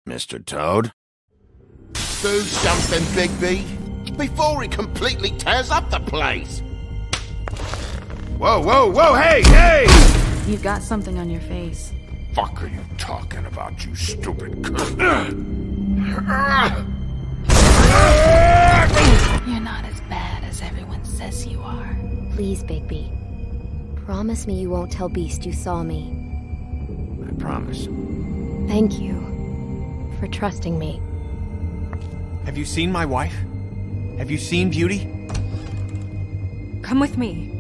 Mr. Toad? Do something, Bigby, before he completely tears up the place! Whoa, whoa, whoa, hey, hey! You've got something on your face. Fuck are you talking about, you stupid cunt? You're not as bad as everyone says you are. Please, Bigby. Promise me you won't tell Beast you saw me. I promise. Thank you for trusting me. Have you seen my wife? Have you seen Beauty? Come with me.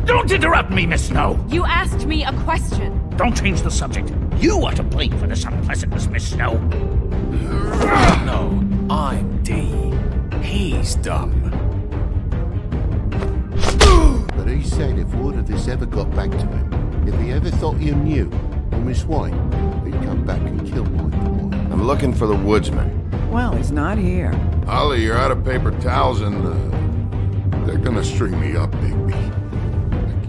Don't interrupt me, Miss Snow! You asked me a question. Don't change the subject. You are to blame for this unpleasantness, Miss Snow. No, I'm D. He's dumb. But he said if word of this ever got back to him, if he ever thought you knew, or Miss White, he'd come back and kill my boy. I'm looking for the woodsman. Well, he's not here. Ollie, you're out of paper towels and, they're gonna string me up, Bigby.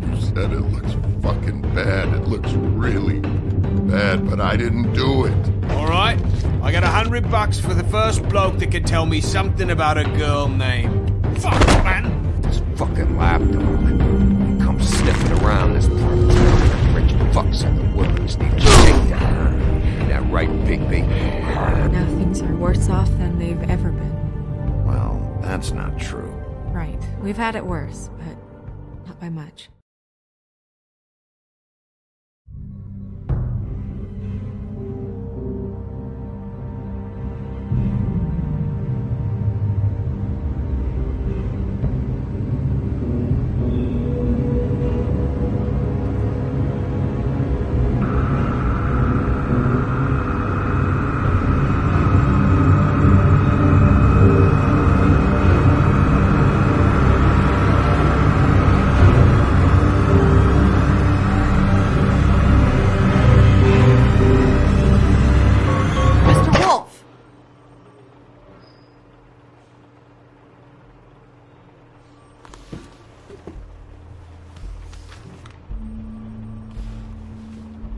Like you said, it looks fucking bad. It looks really bad, but I didn't do it. Alright, I got $100 for the first bloke that can tell me something about a girl named... Fuck, man! This fucking lapdog. He comes sniffing around this part of town. Rich fucks in the woods need to take down. Ain't that right, Bigby? Now things are worse off than they've ever been. Well, that's not true. Right. We've had it worse, but not by much.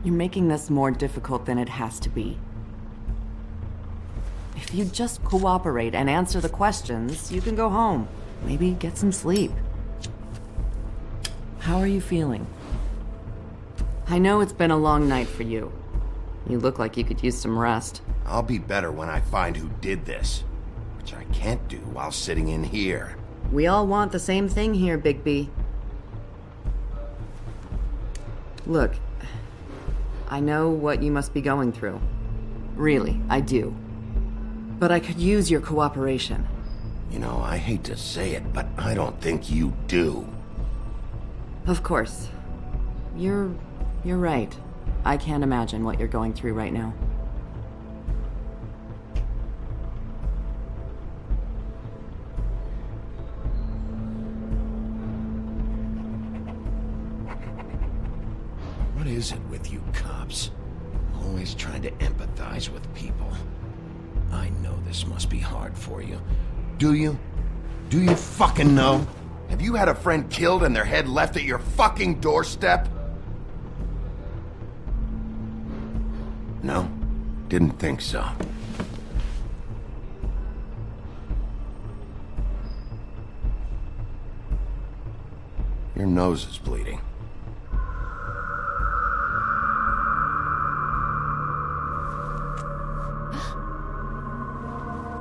You're making this more difficult than it has to be. If you just cooperate and answer the questions, you can go home. Maybe get some sleep. How are you feeling? I know it's been a long night for you. You look like you could use some rest. I'll be better when I find who did this, which I can't do while sitting in here. We all want the same thing here, Bigby. Look, I know what you must be going through. Really, I do. But I could use your cooperation. You know, I hate to say it, but I don't think you do. Of course. You're right. I can't imagine what you're going through right now. What is it with you cops? Always trying to empathize with people. I know this must be hard for you. Do you? Do you fucking know? Have you had a friend killed and their head left at your fucking doorstep? No? Didn't think so. Your nose is bleeding.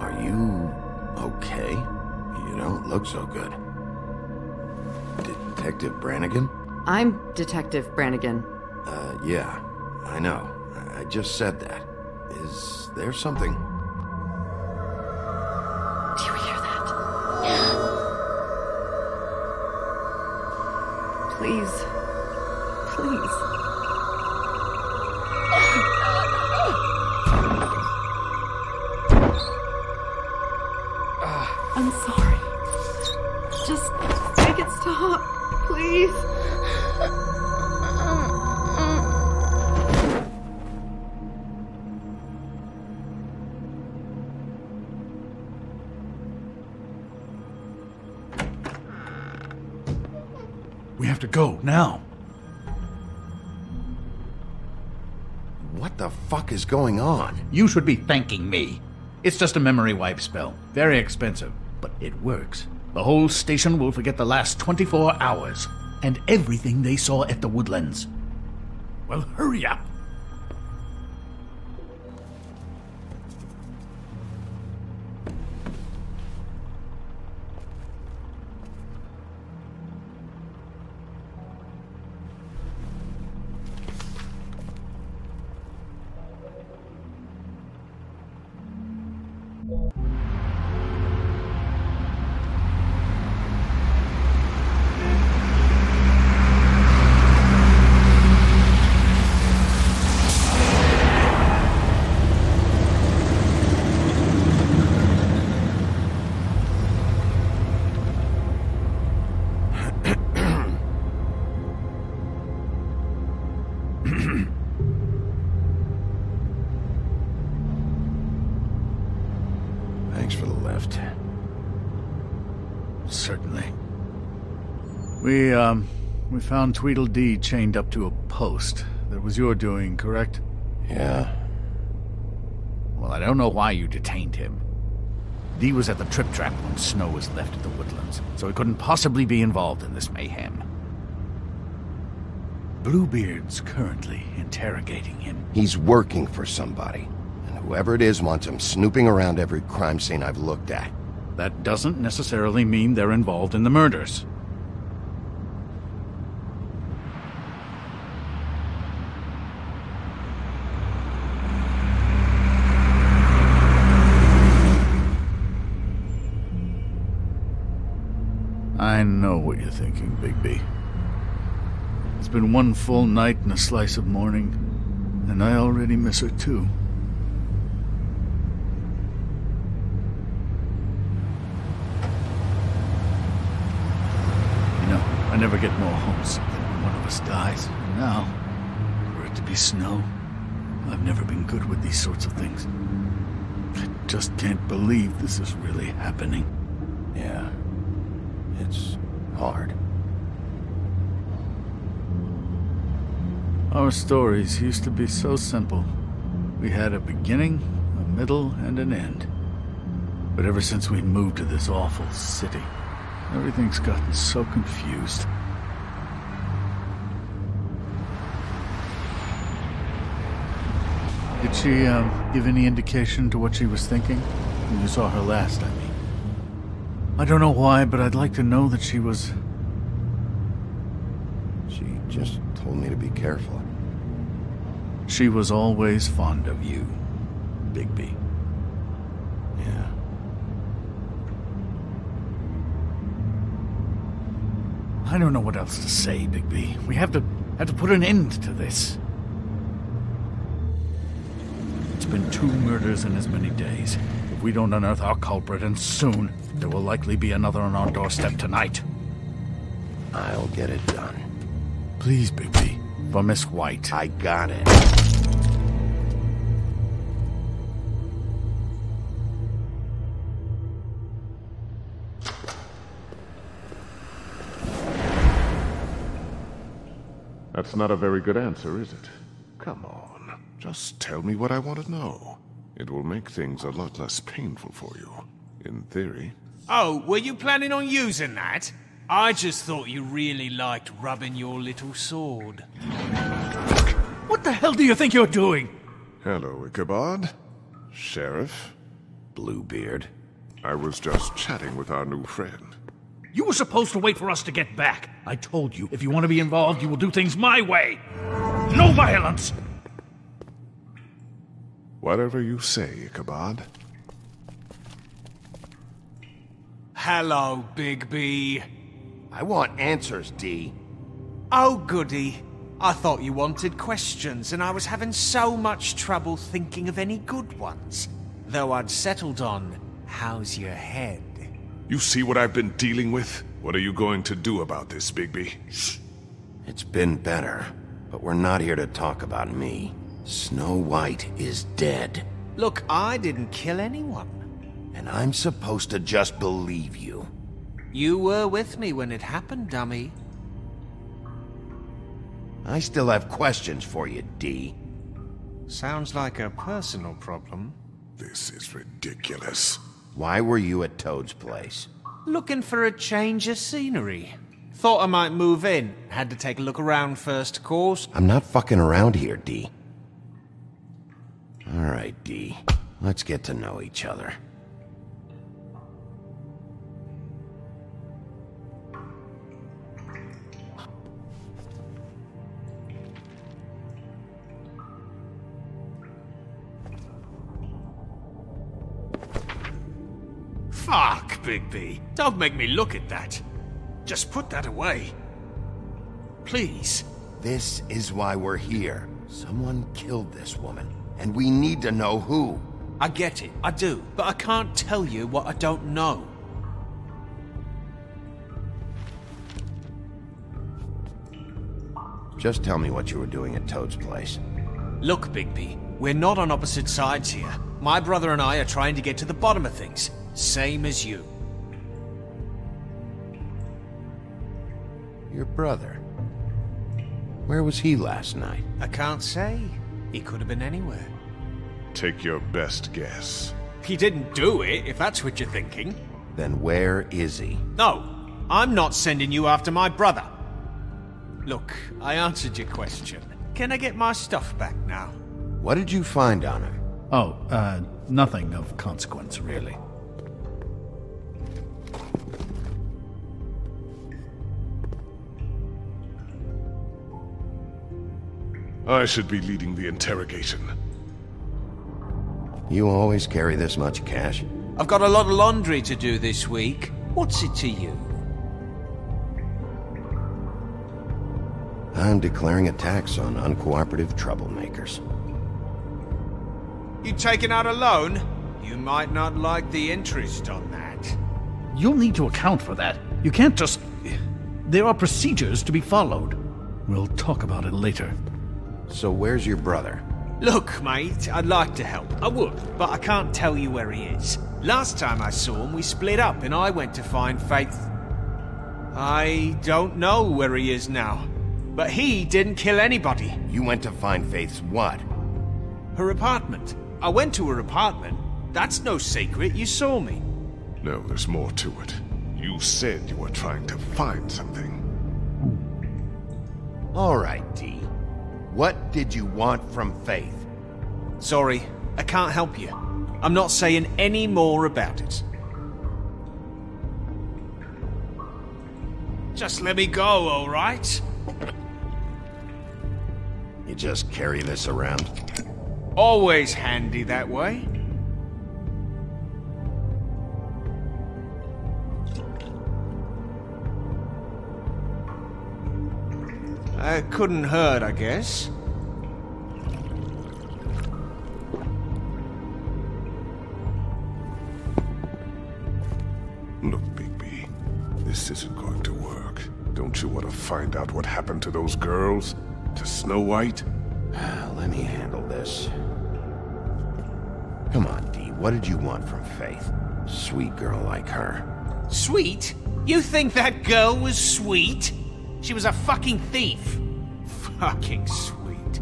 Are you okay? You don't look so good. Detective Brannigan? I'm Detective Brannigan. Yeah, I know. I just said that. Is there something? Do you hear that? Please. Please. I'm sorry. Just make it stop, please. We have to go, now. What the fuck is going on? You should be thanking me. It's just a memory wipe spell. Very expensive, but it works. The whole station will forget the last 24 hours, and everything they saw at the Woodlands. Well, hurry up. Thanks for the lift. Certainly. We found Tweedledee chained up to a post. That was your doing, correct? Yeah. Well, I don't know why you detained him. Dee was at the Trip Trap when Snow was left at the Woodlands, so he couldn't possibly be involved in this mayhem. Bluebeard's currently interrogating him. He's working for somebody. And whoever it is wants him snooping around every crime scene I've looked at. That doesn't necessarily mean they're involved in the murders. I know what you're thinking, Bigby. It's been one full night and a slice of morning, and I already miss her too. You know, I never get more homesick than when one of us dies, and now, for it to be Snow, I've never been good with these sorts of things. I just can't believe this is really happening. Yeah. It's hard. Our stories used to be so simple. We had a beginning, a middle, and an end. But ever since we moved to this awful city, everything's gotten so confused. Did she, give any indication to what she was thinking? When you saw her last, I mean. I don't know why, but I'd like to know that she was... She just told me to be careful. She was always fond of you, Bigby. Yeah. I don't know what else to say, Bigby. We have to put an end to this. It's been 2 murders in as many days. If we don't unearth our culprit, and soon, there will likely be another on our doorstep tonight. I'll get it done. Please, Bigby. For Miss White. I got it. That's not a very good answer, is it? Come on, just tell me what I want to know. It will make things a lot less painful for you, in theory. Oh, were you planning on using that? I just thought you really liked rubbing your little sword. What the hell do you think you're doing? Hello, Ichabod. Sheriff. Bluebeard. I was just chatting with our new friend. You were supposed to wait for us to get back. I told you, if you want to be involved, you will do things my way. No violence! Whatever you say, Ichabod. Hello, Bigby. I want answers, Dee. Oh, goody. I thought you wanted questions, and I was having so much trouble thinking of any good ones. Though I'd settled on, how's your head? You see what I've been dealing with? What are you going to do about this, Bigby? Shh. It's been better, but we're not here to talk about me. Snow White is dead. Look, I didn't kill anyone. And I'm supposed to just believe you. You were with me when it happened, dummy. I still have questions for you, D. Sounds like a personal problem. This is ridiculous. Why were you at Toad's place? Looking for a change of scenery. Thought I might move in. Had to take a look around first, of course. I'm not fucking around here, D. Alright, D. Let's get to know each other. Fuck, Bigby. Don't make me look at that. Just put that away. Please. This is why we're here. Someone killed this woman, and we need to know who. I get it, I do, but I can't tell you what I don't know. Just tell me what you were doing at Toad's place. Look, Bigby, we're not on opposite sides here. My brother and I are trying to get to the bottom of things. Same as you. Your brother? Where was he last night? I can't say. He could have been anywhere. Take your best guess. He didn't do it, if that's what you're thinking. Then where is he? No, I'm not sending you after my brother. Look, I answered your question. Can I get my stuff back now? What did you find on him? Oh, nothing of consequence, really. I should be leading the interrogation. You always carry this much cash? I've got a lot of laundry to do this week. What's it to you? I'm declaring a tax on uncooperative troublemakers. You taking out a loan? You might not like the interest on that. You'll need to account for that. You can't just... There are procedures to be followed. We'll talk about it later. So where's your brother? Look, mate, I'd like to help. I would, but I can't tell you where he is. Last time I saw him, we split up and I went to find Faith. I don't know where he is now, but he didn't kill anybody. You went to find Faith's what? Her apartment. I went to her apartment. That's no secret, you saw me. No, there's more to it. You said you were trying to find something. All right, D. What did you want from Faith? Sorry, I can't help you. I'm not saying any more about it. Just let me go, all right? You just carry this around? Always handy that way. Couldn't hurt, I guess. Look, Bigby, this isn't going to work. Don't you want to find out what happened to those girls? To Snow White? Let me handle this. Come on, D. What did you want from Faith? Sweet girl like her. Sweet? You think that girl was sweet? She was a fucking thief. Fucking sweet.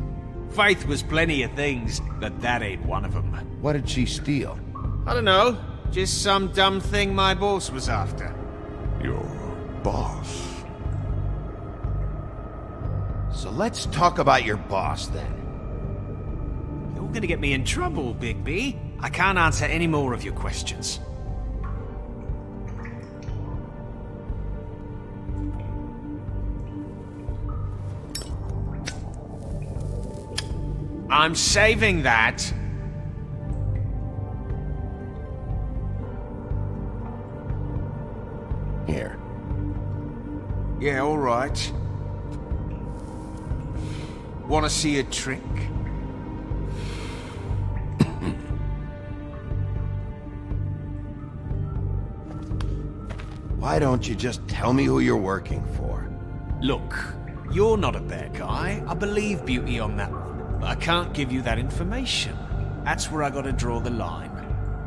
Faith was plenty of things, but that ain't one of them. What did she steal? I don't know. Just some dumb thing my boss was after. Your boss? So let's talk about your boss, then. You're gonna get me in trouble, Bigby. I can't answer any more of your questions. I'm saving that. Here. Yeah, all right. Want to see a trick? Why don't you just tell me who you're working for? Look, you're not a bad guy. I believe Beauty on that one. But I can't give you that information. That's where I gotta draw the line.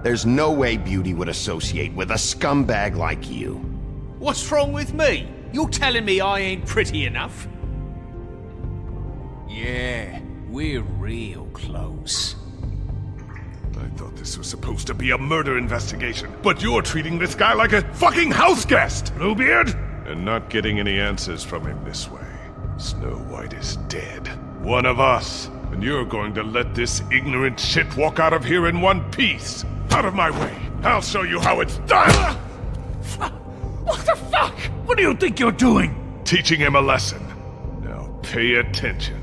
There's no way Beauty would associate with a scumbag like you. What's wrong with me? You're telling me I ain't pretty enough? Yeah, we're real close. I thought this was supposed to be a murder investigation, but you're treating this guy like a fucking house guest, Bluebeard! And not getting any answers from him this way. Snow White is dead. One of us. And you're going to let this ignorant shit walk out of here in one piece. Out of my way. I'll show you how it's done! What the fuck? What do you think you're doing? Teaching him a lesson. Now pay attention.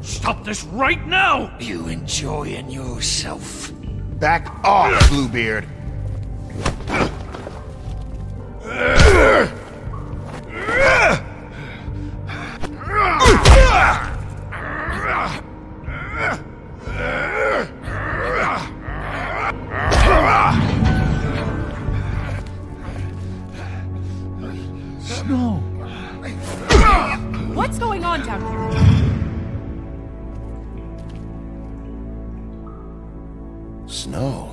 Stop this right now! You enjoying yourself? Back off, Bluebeard. Snow. What's going on down here? Snow.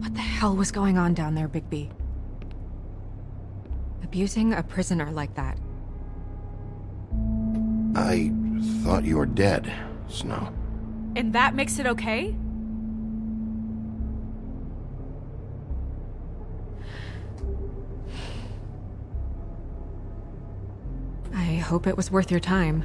What the hell was going on down there, Bigby? Abusing a prisoner like that. I thought you were dead, Snow. And that makes it okay? I hope it was worth your time.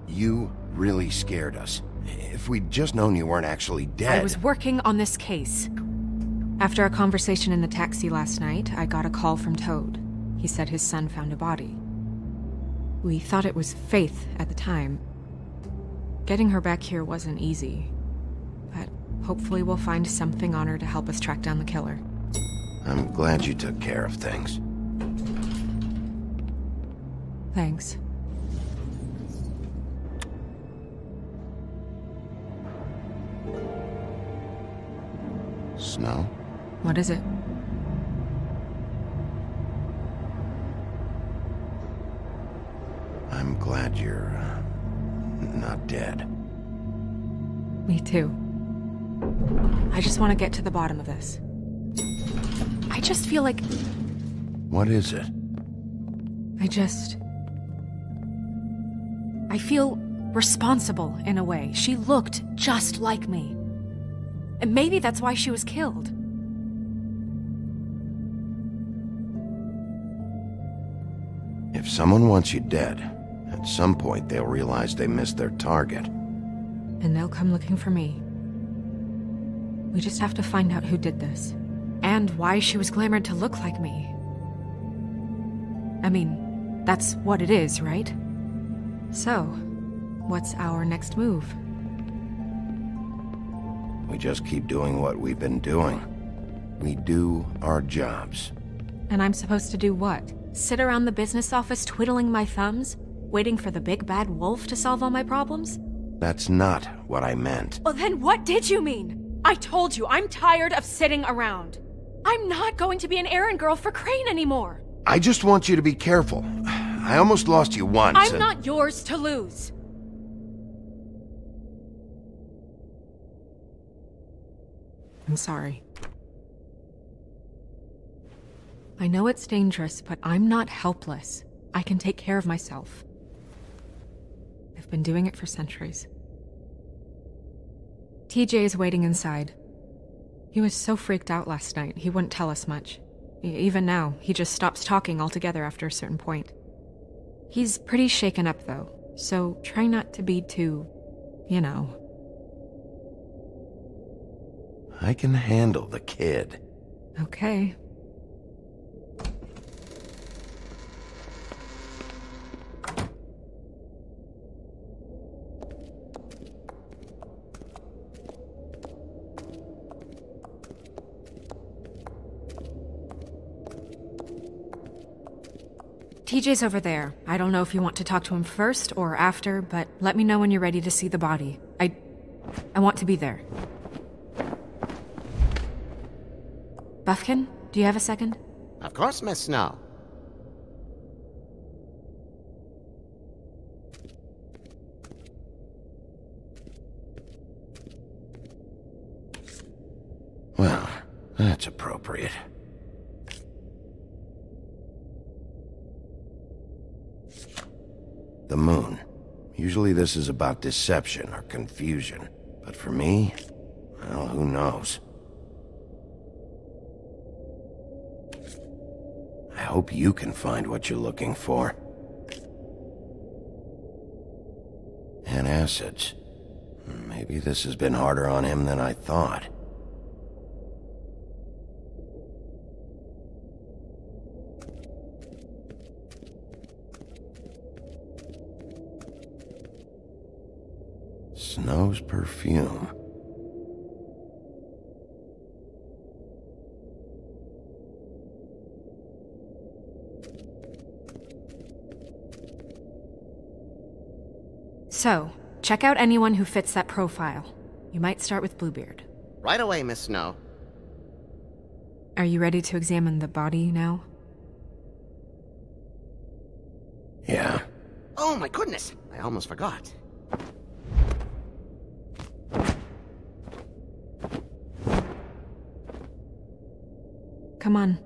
You really scared us. If we'd just known you weren't actually dead... I was working on this case. After a conversation in the taxi last night, I got a call from Toad. He said his son found a body. We thought it was Faith at the time. Getting her back here wasn't easy. But hopefully we'll find something on her to help us track down the killer. I'm glad you took care of things. Thanks. Snow? What is it? I'm glad you're... not dead. Me too. I just want to get to the bottom of this. I just feel like... What is it? I feel responsible in a way. She looked just like me. And maybe that's why she was killed. If someone wants you dead, at some point they'll realize they missed their target. And they'll come looking for me. We just have to find out who did this. And why she was glamored to look like me. I mean, that's what it is, right? So, what's our next move? We just keep doing what we've been doing. We do our jobs. And I'm supposed to do what? Sit around the business office twiddling my thumbs? Waiting for the big bad wolf to solve all my problems? That's not what I meant. Well, then what did you mean? I told you, I'm tired of sitting around. I'm not going to be an errand girl for Crane anymore. I just want you to be careful. I almost lost you once. I'm not yours to lose. I'm sorry. I know it's dangerous, but I'm not helpless. I can take care of myself. I've been doing it for centuries. TJ is waiting inside. He was so freaked out last night, he wouldn't tell us much. Even now, he just stops talking altogether after a certain point. He's pretty shaken up, though, so try not to be too, you know. I can handle the kid. Okay. TJ's over there. I don't know if you want to talk to him first or after, but let me know when you're ready to see the body. I want to be there. Buffkin, do you have a second? Of course, Miss Snow. Well, that's appropriate. The moon. Usually this is about deception or confusion. But for me, well, who knows? I hope you can find what you're looking for. Antacids. Maybe this has been harder on him than I thought. Snow's perfume. So, check out anyone who fits that profile. You might start with Bluebeard. Right away, Miss Snow. Are you ready to examine the body now? Yeah. Oh my goodness! I almost forgot. Come on.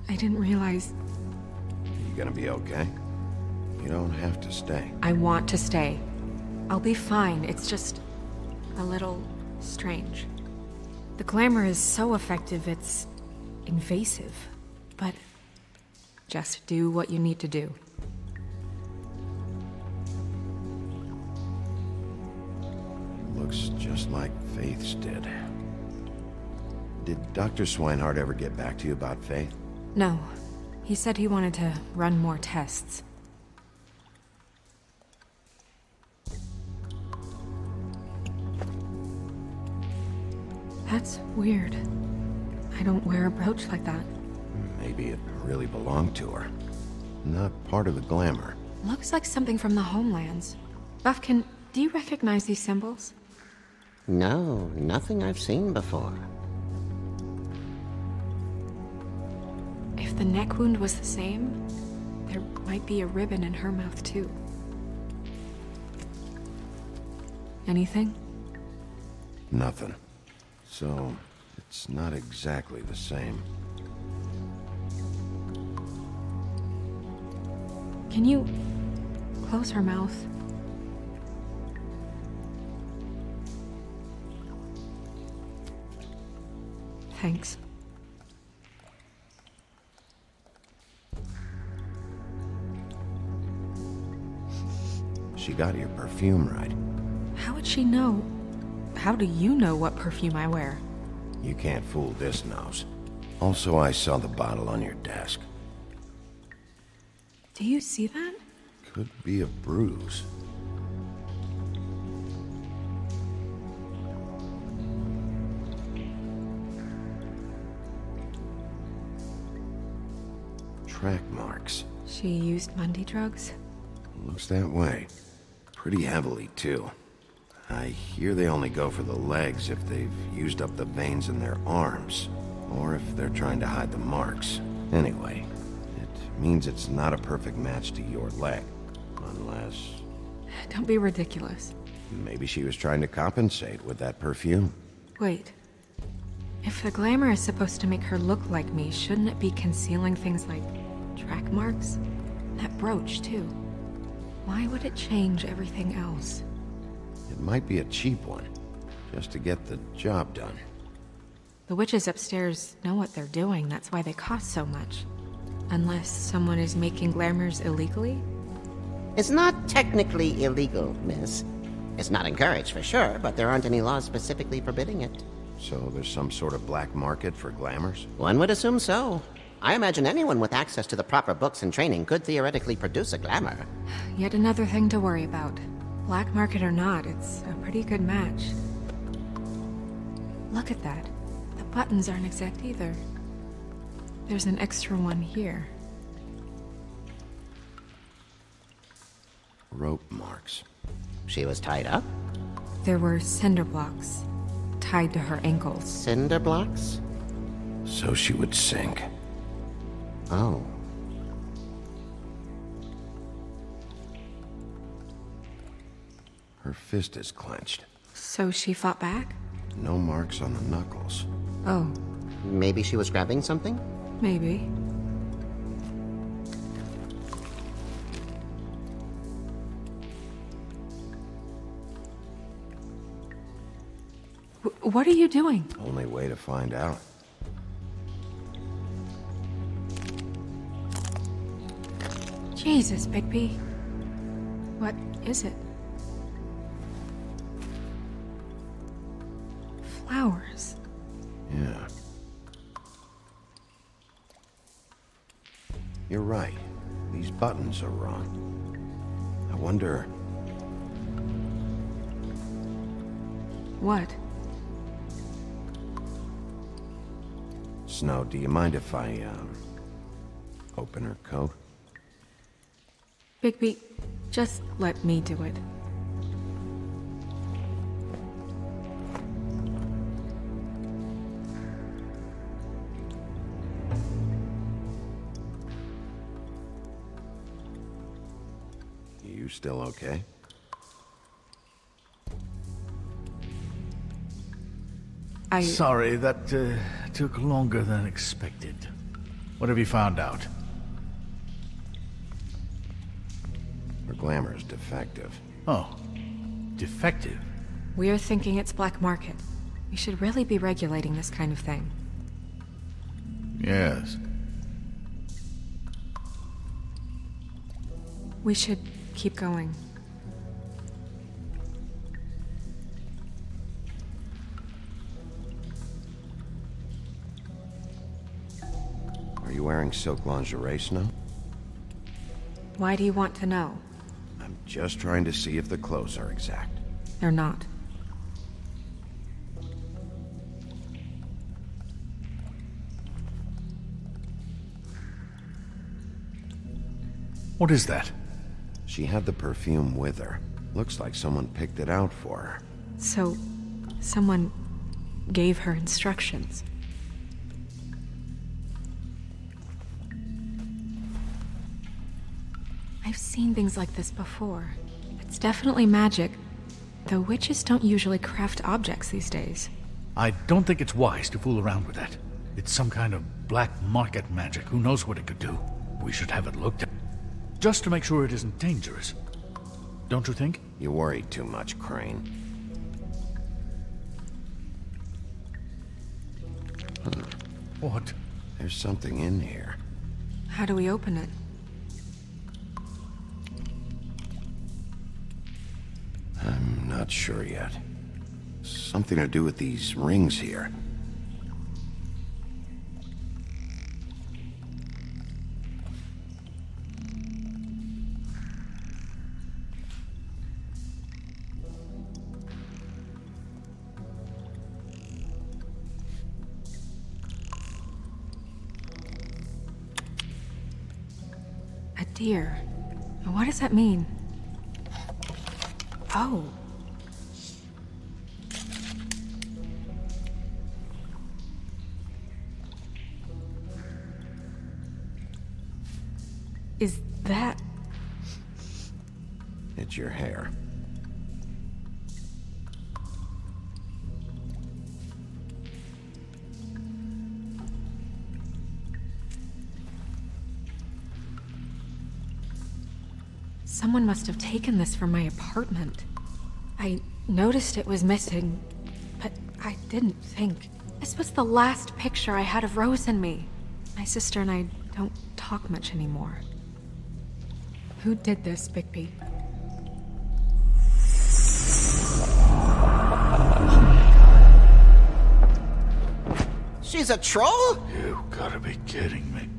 I didn't realize... Are you gonna be okay? You don't have to stay. I want to stay. I'll be fine. It's just... a little... strange. The glamour is so effective, it's... invasive. But... just do what you need to do. Looks just like Faith's did. Did Dr. Swinehart ever get back to you about Faith? No. He said he wanted to run more tests. That's weird. I don't wear a brooch like that. Maybe it really belonged to her. Not part of the glamour. Looks like something from the homelands. Buffkin, do you recognize these symbols? No, nothing I've seen before. If the neck wound was the same, there might be a ribbon in her mouth too. Anything? Nothing. So, it's not exactly the same. Can you close her mouth? Thanks. She got your perfume right. How would she know? How do you know what perfume I wear? You can't fool this nose. Also, I saw the bottle on your desk. Do you see that? Could be a bruise. Track marks. She used Mundy drugs? Looks that way. Pretty heavily, too. I hear they only go for the legs if they've used up the veins in their arms, or if they're trying to hide the marks. Anyway, it means it's not a perfect match to your leg. Unless... Don't be ridiculous. maybe she was trying to compensate with that perfume. Wait. If the glamour is supposed to make her look like me, shouldn't it be concealing things like track marks? That brooch, too. Why would it change everything else? It might be a cheap one, just to get the job done. The witches upstairs know what they're doing, that's why they cost so much. Unless someone is making glamours illegally? It's not technically illegal, miss. It's not encouraged for sure, but there aren't any laws specifically forbidding it. So there's some sort of black market for glamours? One would assume so. I imagine anyone with access to the proper books and training could theoretically produce a glamour. Yet another thing to worry about. Black market or not, it's a pretty good match. Look at that. The buttons aren't exact either. There's an extra one here. Rope marks. She was tied up? There were cinder blocks tied to her ankles. Cinder blocks? So she would sink. Oh. Her fist is clenched. So she fought back? No marks on the knuckles. Oh. Maybe she was grabbing something? Maybe. What are you doing? Only way to find out. Jesus, Bigby. What is it? Flowers. Yeah. You're right. These buttons are wrong. I wonder... What? Snow, do you mind if I, open her coat? Bigby, just let me do it. You still okay? Sorry, that took longer than expected. What have you found out? Her glamour is defective. Oh, defective? We're thinking it's black market. We should really be regulating this kind of thing. Yes. We should keep going. Are you wearing silk lingerie, Snow? Why do you want to know? I'm just trying to see if the clothes are exact. They're not. What is that? She had the perfume with her. Looks like someone picked it out for her. So, someone gave her instructions. I've seen things like this before. It's definitely magic, though witches don't usually craft objects these days. I don't think it's wise to fool around with that. It's some kind of black market magic. Who knows what it could do? We should have it looked at. Just to make sure it isn't dangerous. Don't you think? You worry too much, Crane. What? There's something in here. How do we open it? I'm not sure yet. Something to do with these rings here. seer. What does that mean? Oh. Is that... It's your hair. Someone must have taken this from my apartment. I noticed it was missing, but I didn't think. This was the last picture I had of Rose and me. My sister and I don't talk much anymore. Who did this, Bigby? She's a troll? You gotta be kidding me.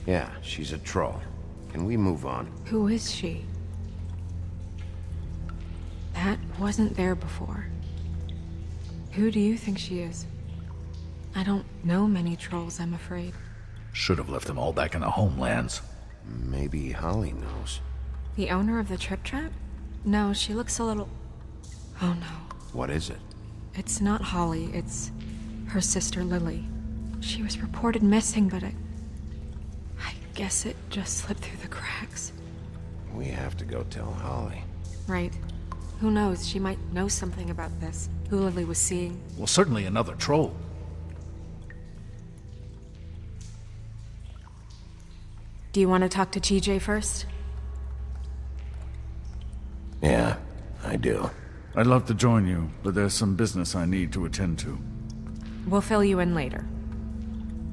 Yeah, she's a troll. Can we move on? Who is she? That wasn't there before. Who do you think she is? I don't know many trolls, I'm afraid. Should have left them all back in the homelands. Maybe Holly knows. The owner of the Trip Trap? No, she looks a little... Oh no. What is it? It's not Holly, it's her sister Lily. She was reported missing, but I guess it just slipped through the cracks. We have to go tell Holly. Right. Who knows, she might know something about this. Who Lily was seeing. Well, certainly another troll. Do you want to talk to TJ first? Yeah, I do. I'd love to join you, but there's some business I need to attend to. We'll fill you in later.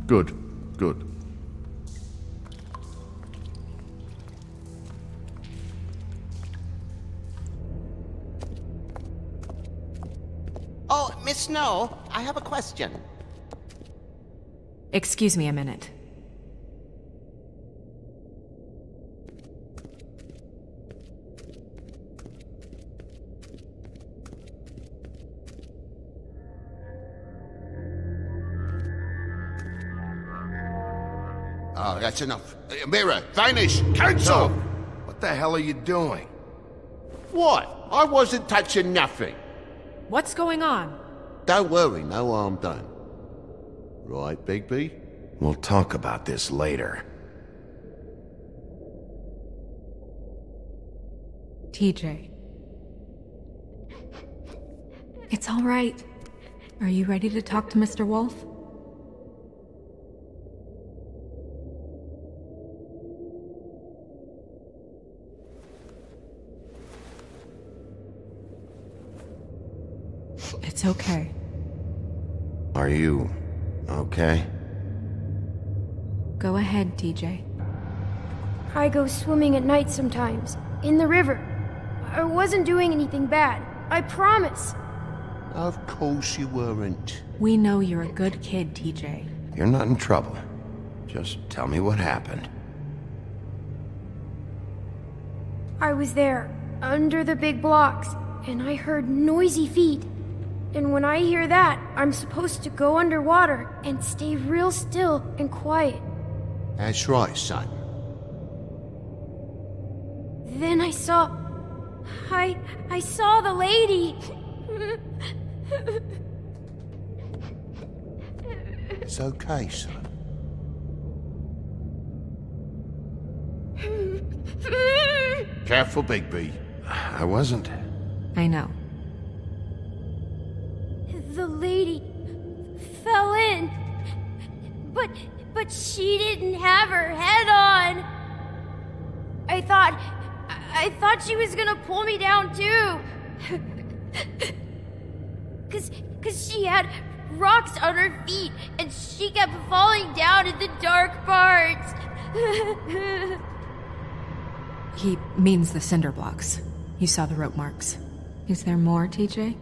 Good, good. Oh, Miss Snow, I have a question. Excuse me a minute. Oh, that's enough. Mirror, vanish, cancel! What the hell are you doing? What? I wasn't touching nothing. What's going on? Don't worry, no harm done. Right, Bigby? We'll talk about this later. TJ. It's all right. Are you ready to talk to Mr. Wolf? It's okay. Are you okay? Go ahead, TJ. I go swimming at night sometimes, in the river. I wasn't doing anything bad, I promise. Of course you weren't. We know you're a good kid, TJ. You're not in trouble. Just tell me what happened. I was there, under the big blocks, and I heard noisy feet. And when I hear that, I'm supposed to go underwater and stay real still and quiet. That's right, son. Then I saw the lady. It's okay, son. Careful, Bigby. I wasn't. I know. The lady fell in, but she didn't have her head on. I thought she was gonna pull me down too. Cause she had rocks on her feet and she kept falling down in the dark parts. He means the cinder blocks. You saw the rope marks. Is there more, TJ?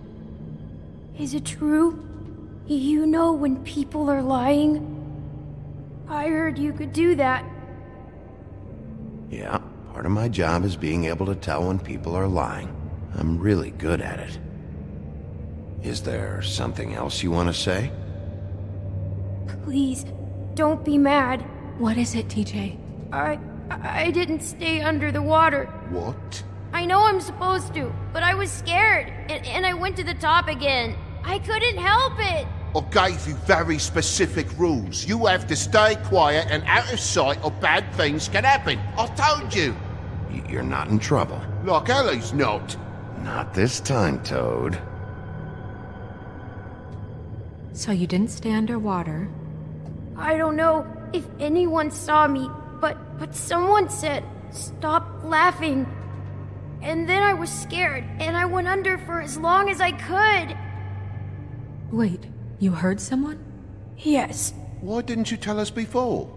Is it true? You know when people are lying? I heard you could do that. Yeah, part of my job is being able to tell when people are lying. I'm really good at it. Is there something else you want to say? Please, don't be mad. What is it, TJ? I didn't stay under the water. What? I know I'm supposed to, but I was scared, and I went to the top again. I couldn't help it. I gave you very specific rules. You have to stay quiet and out of sight or bad things can happen. I told you. You're not in trouble. Like Ellie's not. Not this time, Toad. So you didn't stay underwater? I don't know if anyone saw me, but someone said, "Stop laughing." And then I was scared, and I went under for as long as I could. Wait, you heard someone? Yes. Why didn't you tell us before?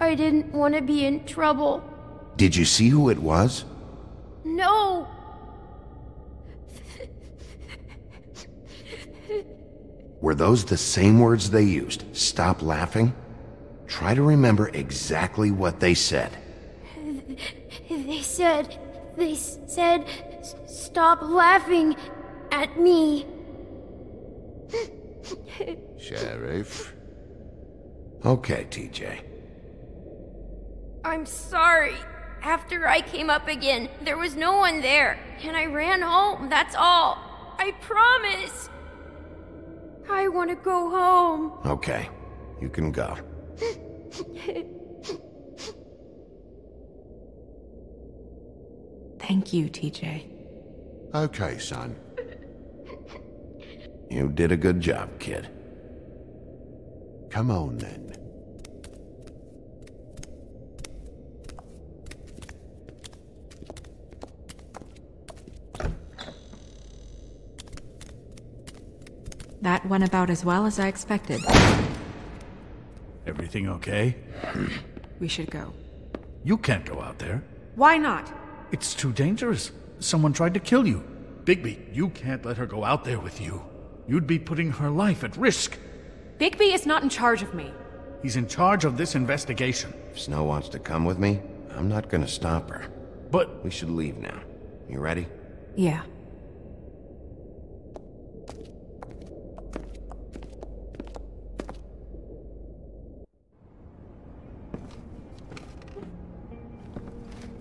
I didn't want to be in trouble. Did you see who it was? No. Were those the same words they used? Stop laughing? Try to remember exactly what they said. They said, "Stop laughing at me." Sheriff. Okay, TJ. I'm sorry. After I came up again, there was no one there, and I ran home, that's all. I promise. I want to go home. Okay, you can go. Thank you, TJ. Okay, son. You did a good job, kid. Come on, then. That went about as well as I expected. Everything okay? We should go. You can't go out there. Why not? It's too dangerous. Someone tried to kill you. Bigby, you can't let her go out there with you. You'd be putting her life at risk. Bigby is not in charge of me. He's in charge of this investigation. If Snow wants to come with me, I'm not gonna stop her. But we should leave now. You ready? Yeah.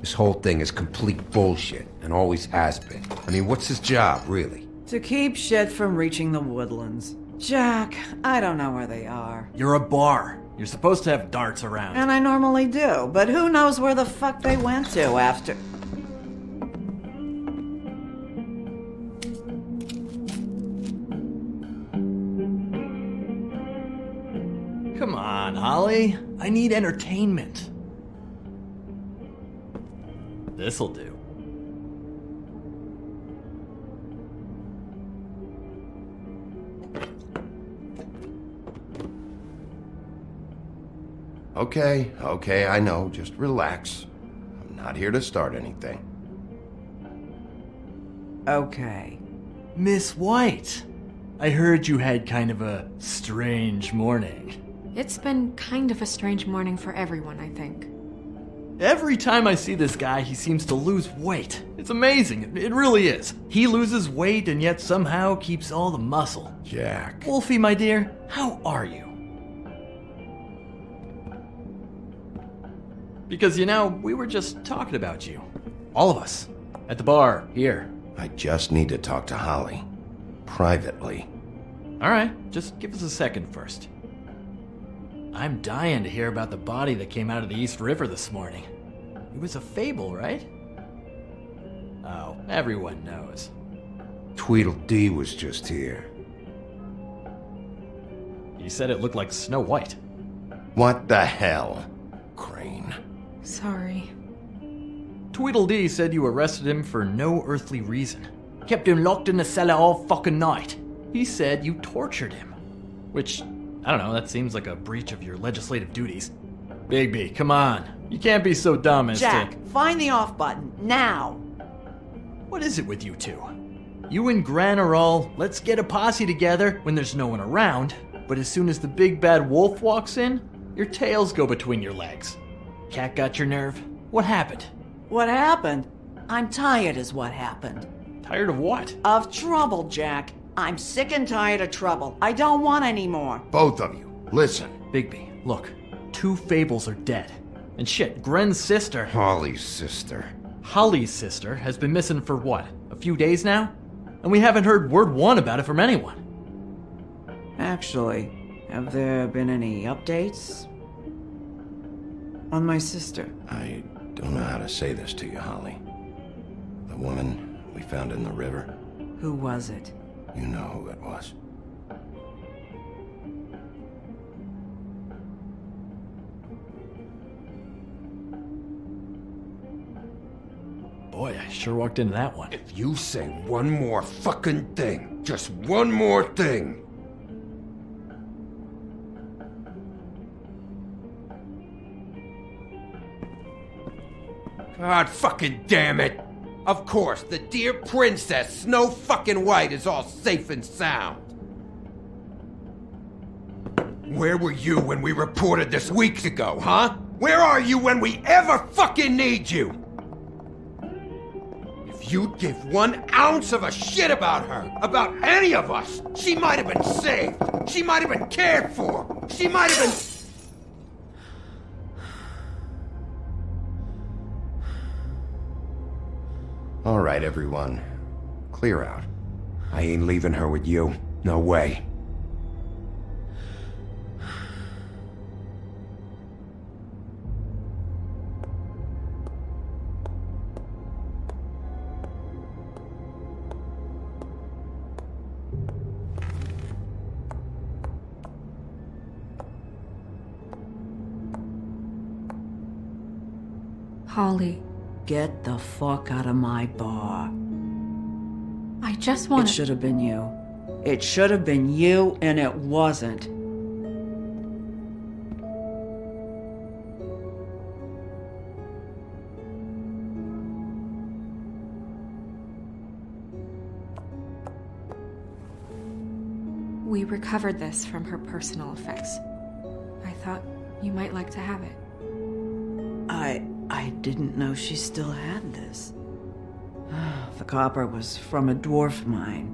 This whole thing is complete bullshit, and always has been. I mean, what's his job, really? To keep shit from reaching the woodlands. Jack, I don't know where they are. You're a bar. You're supposed to have darts around. And I normally do, but who knows where the fuck they went to after... Come on, Holly. I need entertainment. This'll do. Okay, I know. Just relax. I'm not here to start anything. Okay. Miss White, I heard you had kind of a strange morning. It's been kind of a strange morning for everyone, I think. Every time I see this guy, he seems to lose weight. It's amazing. It really is. He loses weight and yet somehow keeps all the muscle. Jack. Wolfie, my dear, how are you? Because, you know, we were just talking about you. All of us. At the bar, here. I just need to talk to Holly. Privately. Alright, just give us a second first. I'm dying to hear about the body that came out of the East River this morning. It was a fable, right? Oh, everyone knows. Tweedledee was just here. He said it looked like Snow White. What the hell, Crane? Sorry. Tweedledee said you arrested him for no earthly reason. Kept him locked in the cellar all fucking night. He said you tortured him. Which, I don't know, that seems like a breach of your legislative duties. Bigby, come on. You can't be so dumb as Jack, find the off button, now! What is it with you two? You and Gran are all, let's get a posse together when there's no one around, but as soon as the big bad wolf walks in, your tails go between your legs. Cat got your nerve? What happened? What happened? I'm tired is what happened. Tired of what? Of trouble, Jack. I'm sick and tired of trouble. I don't want any more. Both of you, listen. Bigby, look. 2 fables are dead. And shit, Gren's sister... Holly's sister. Holly's sister has been missing for what, a few days now? And we haven't heard word one about it from anyone. Actually, have there been any updates on my sister? I don't know how to say this to you, Holly. The woman we found in the river. Who was it? You know who it was. Boy, I sure walked into that one. If you say one more fucking thing, just one more thing. God fucking damn it! Of course, the dear princess, Snow fucking White, is all safe and sound. Where were you when we reported this weeks ago, huh? Where are you when we ever fucking need you? If you'd give 1 ounce of a shit about her, about any of us, she might have been saved. She might have been cared for. She might have been... All right, everyone. Clear out. I ain't leaving her with you. No way. Holly. Get the fuck out of my bar. I just want It should have been you. It should have been you, and it wasn't. We recovered this from her personal effects. I thought you might like to have it. I didn't know she still had this. The copper was from a dwarf mine.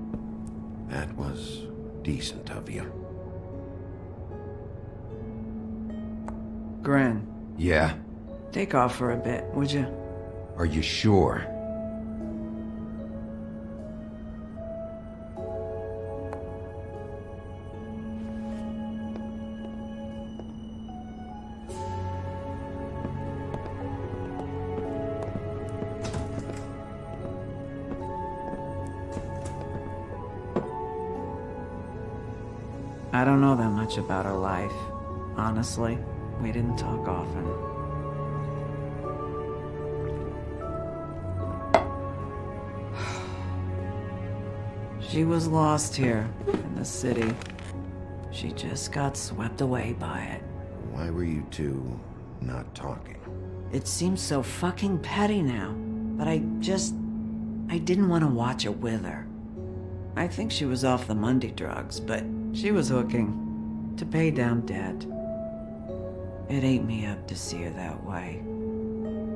That was decent of you. Gren. Yeah? Take off for a bit, would you? Are you sure? I don't know that much about her life. Honestly, we didn't talk often. She was lost here, in the city. She just got swept away by it. Why were you two not talking? It seems so fucking petty now, but I didn't want to watch it with her. I think she was off the Monday drugs, but she was hooking to pay down debt. It ate me up to see her that way.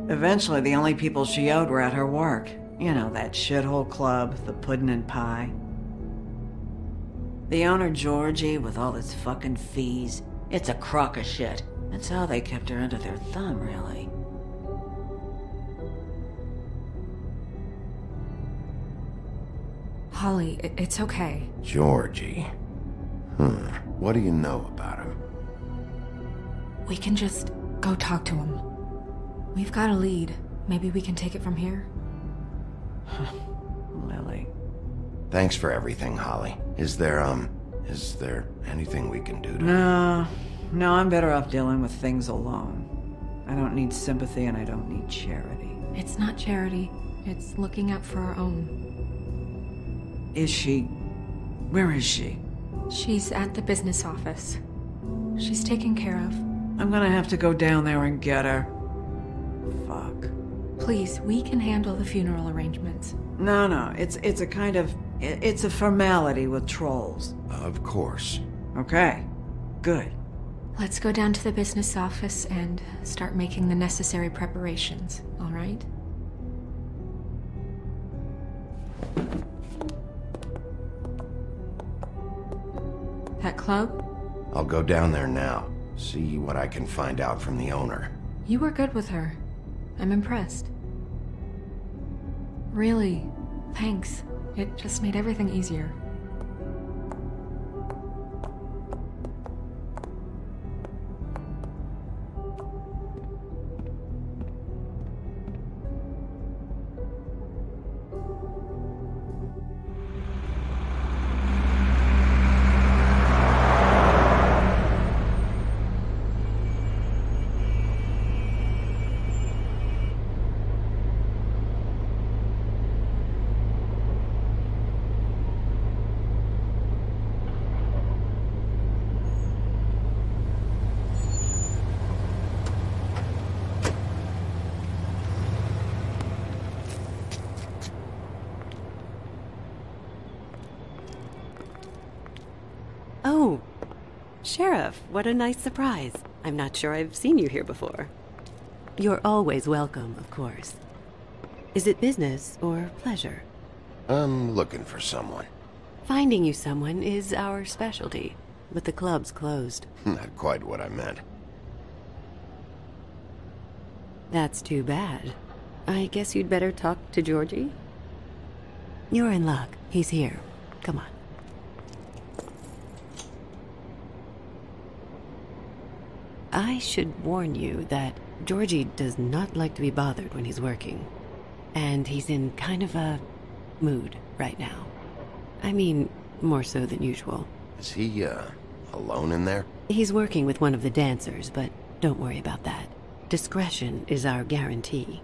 Eventually, the only people she owed were at her work. You know, that shithole club, the Puddin' and Pie. The owner, Georgie, with all his fucking fees, it's a crock of shit. That's how they kept her under their thumb, really. Holly, it's okay. Georgie. What do you know about him? We can just go talk to him. We've got a lead. Maybe we can take it from here? Lily. Thanks for everything, Holly. Is there anything we can do to... No, I'm better off dealing with things alone. I don't need sympathy and I don't need charity. It's not charity. It's looking out for our own. Is she... Where is she? She's at the business office. She's taken care of. I'm gonna have to go down there and get her. Fuck. Please, we can handle the funeral arrangements. No, it's a kind of... It's a formality with trolls. Of course. Okay, good. Let's go down to the business office and start making the necessary preparations, all right? That club? I'll go down there now. See what I can find out from the owner. You were good with her. I'm impressed. Really, thanks. It just made everything easier. Oh, Sheriff, what a nice surprise. I'm not sure I've seen you here before. You're always welcome, of course. Is it business or pleasure? I'm looking for someone. Finding you someone is our specialty, but the club's closed. Not quite what I meant. That's too bad. I guess you'd better talk to Georgie? You're in luck. He's here. Come on. I should warn you that Georgie does not like to be bothered when he's working. And he's in kind of a mood right now. I mean, more so than usual. Is he, alone in there? He's working with one of the dancers, but don't worry about that. Discretion is our guarantee.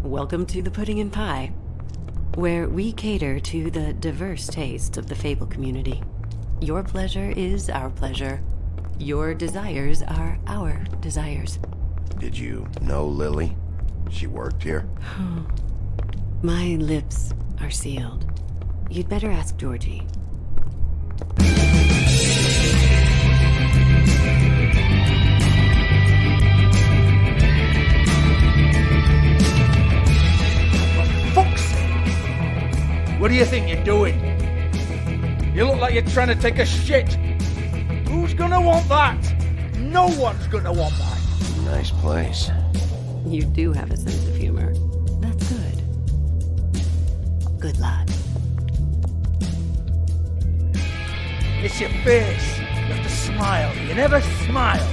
Welcome to the Pudding and Pie, where we cater to the diverse tastes of the Fable community. Your pleasure is our pleasure. Your desires are our desires. Did you know Lily? She worked here? My lips are sealed. You'd better ask Georgie. What do you think you're doing? You look like you're trying to take a shit. Who's gonna want that? No one's gonna want that. Nice place. You do have a sense of humor. That's good. Good lad. It's your face. You have to smile. You never smile.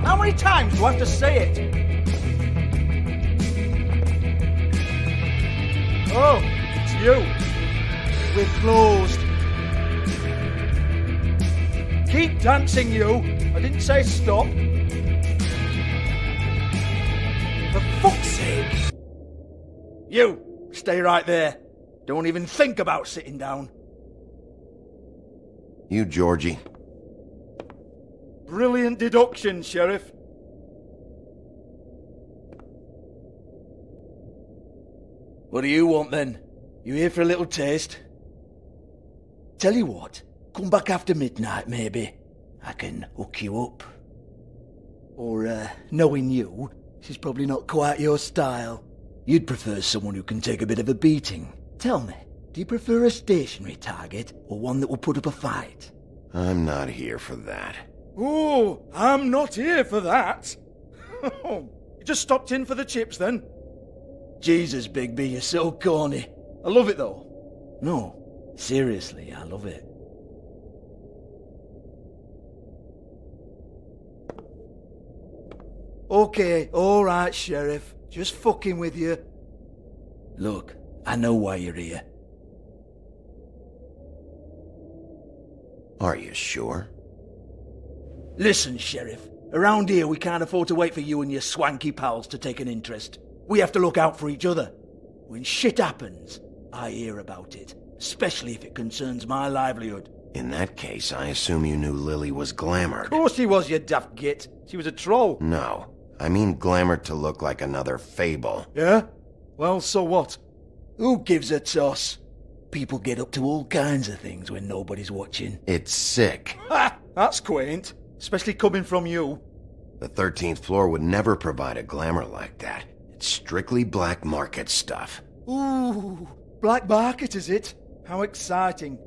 How many times do I have to say it? Oh, it's you. We're closed. Keep dancing, you. I didn't say stop. For fuck's sake. You, stay right there. Don't even think about sitting down. You, Georgie. Brilliant deduction, Sheriff. What do you want, then? You here for a little taste? Tell you what, come back after midnight, maybe. I can hook you up. Or, knowing you, she's probably not quite your style. You'd prefer someone who can take a bit of a beating. Tell me, do you prefer a stationary target, or one that will put up a fight? I'm not here for that. Oh, I'm not here for that. You just stopped in for the chips, then? Jesus, Bigby, you're so corny. I love it, though. No, seriously, I love it. Okay, alright, Sheriff. Just fucking with you. Look, I know why you're here. Are you sure? Listen, Sheriff. Around here, we can't afford to wait for you and your swanky pals to take an interest. We have to look out for each other. When shit happens, I hear about it, especially if it concerns my livelihood. In that case, I assume you knew Lily was glamored. Of course she was, you daft git. She was a troll. No, I mean glamored to look like another Fable. Yeah? Well, so what? Who gives a toss? People get up to all kinds of things when nobody's watching. It's sick. Ha! That's quaint, especially coming from you. The 13th floor would never provide a glamour like that. It's strictly black market stuff. Ooh, black market is it? How exciting.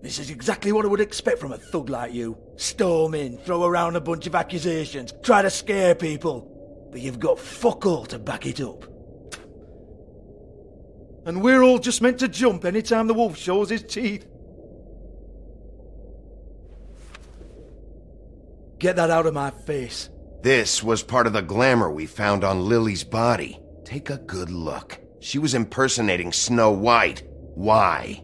This is exactly what I would expect from a thug like you. Storm in, throw around a bunch of accusations, try to scare people. But you've got fuck all to back it up. And we're all just meant to jump any time the wolf shows his teeth. Get that out of my face. This was part of the glamour we found on Lily's body. Take a good look. She was impersonating Snow White. Why?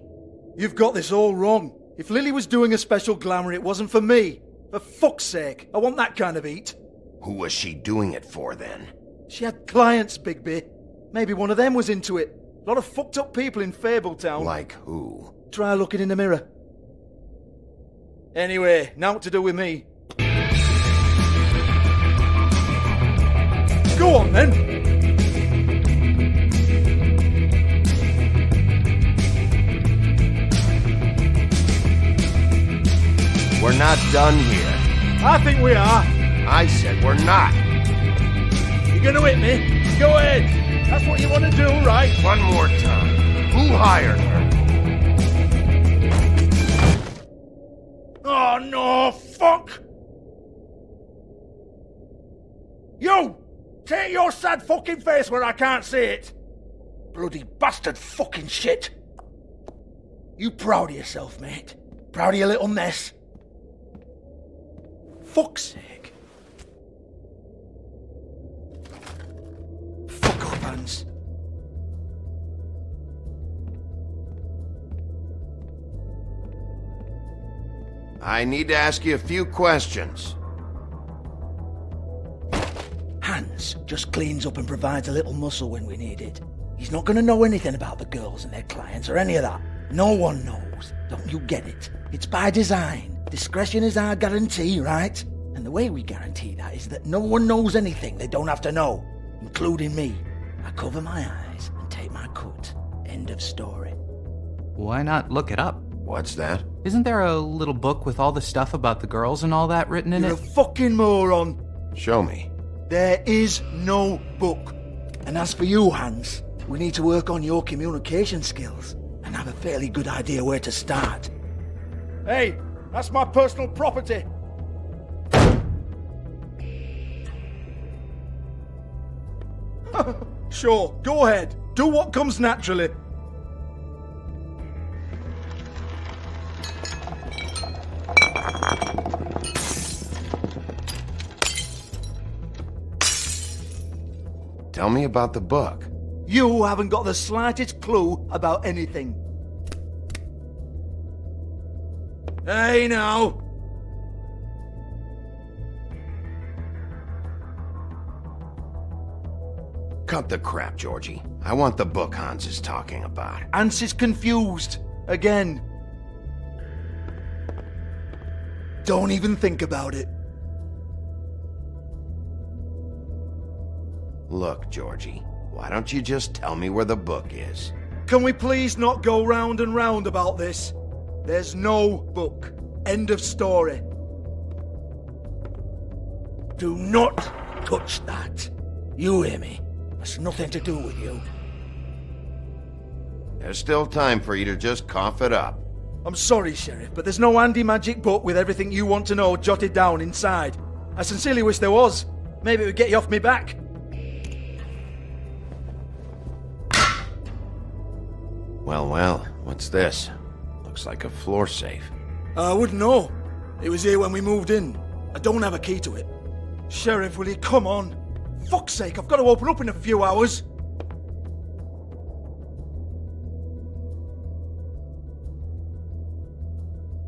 You've got this all wrong. If Lily was doing a special glamour, it wasn't for me. For fuck's sake, I want that kind of eat. Who was she doing it for, then? She had clients, Bigby. Maybe one of them was into it. A lot of fucked up people in Fabletown. Like who? Try looking in the mirror. Anyway, now what to do with me. Go on, then. We're not done here. I think we are. I said we're not. You're gonna hit me? Go ahead. That's what you want to do, right? One more time. Who hired her? Oh, no, fuck! You! Take your sad fucking face where I can't see it! Bloody bastard fucking shit! You proud of yourself, mate? Proud of your little mess? Fuck's sake. Fuck off, Hans. I need to ask you a few questions. Hans just cleans up and provides a little muscle when we need it. He's not going to know anything about the girls and their clients or any of that. No one knows. Don't you get it? It's by design. Discretion is our guarantee, right? And the way we guarantee that is that no one knows anything they don't have to know, including me. I cover my eyes and take my cut. End of story. Why not look it up? What's that? Isn't there a little book with all the stuff about the girls and all that written in it? You're a fucking moron. Show me. There is no book. And as for you, Hans, we need to work on your communication skills and have a fairly good idea where to start. Hey, that's my personal property. Sure, go ahead. Do what comes naturally. Tell me about the book. You haven't got the slightest clue about anything. Hey, now. Cut the crap, Georgie. I want the book Hans is talking about. Hans is confused. Again. Don't even think about it. Look, Georgie, why don't you just tell me where the book is? Can we please not go round and round about this? There's no book. End of story. Do not touch that. You hear me? It's nothing to do with you. There's still time for you to just cough it up. I'm sorry, Sheriff, but there's no handy magic book with everything you want to know jotted down inside. I sincerely wish there was. Maybe it would get you off me back. Well, what's this? Looks like a floor safe. I wouldn't know. It was here when we moved in. I don't have a key to it. Sheriff, will you come on? Fuck's sake, I've got to open up in a few hours.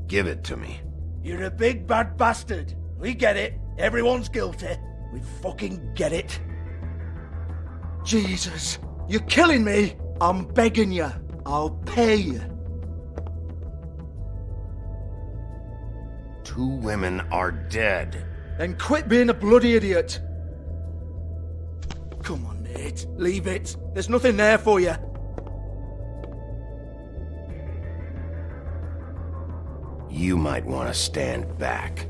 Give it to me. You're a big bad bastard. We get it. Everyone's guilty. We fucking get it. Jesus, you're killing me. I'm begging you. I'll pay you. 2 women are dead. Then quit being a bloody idiot. Come on, mate. Leave it. There's nothing there for you. you might want to stand back.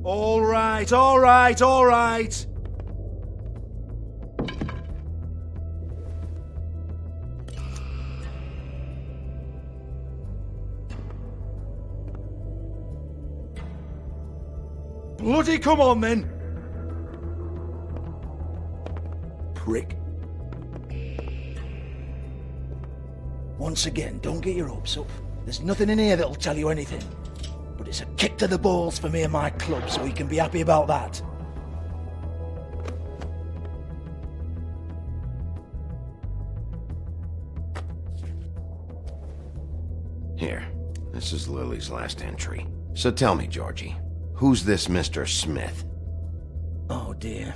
All right, all right, all right. Bloody come on then! Prick. Once again, don't get your hopes up. There's nothing in here that'll tell you anything. But it's a kick to the balls for me and my club, so you can be happy about that. Here, this is Lily's last entry. So tell me, Georgie, who's this Mr. Smith? Oh dear.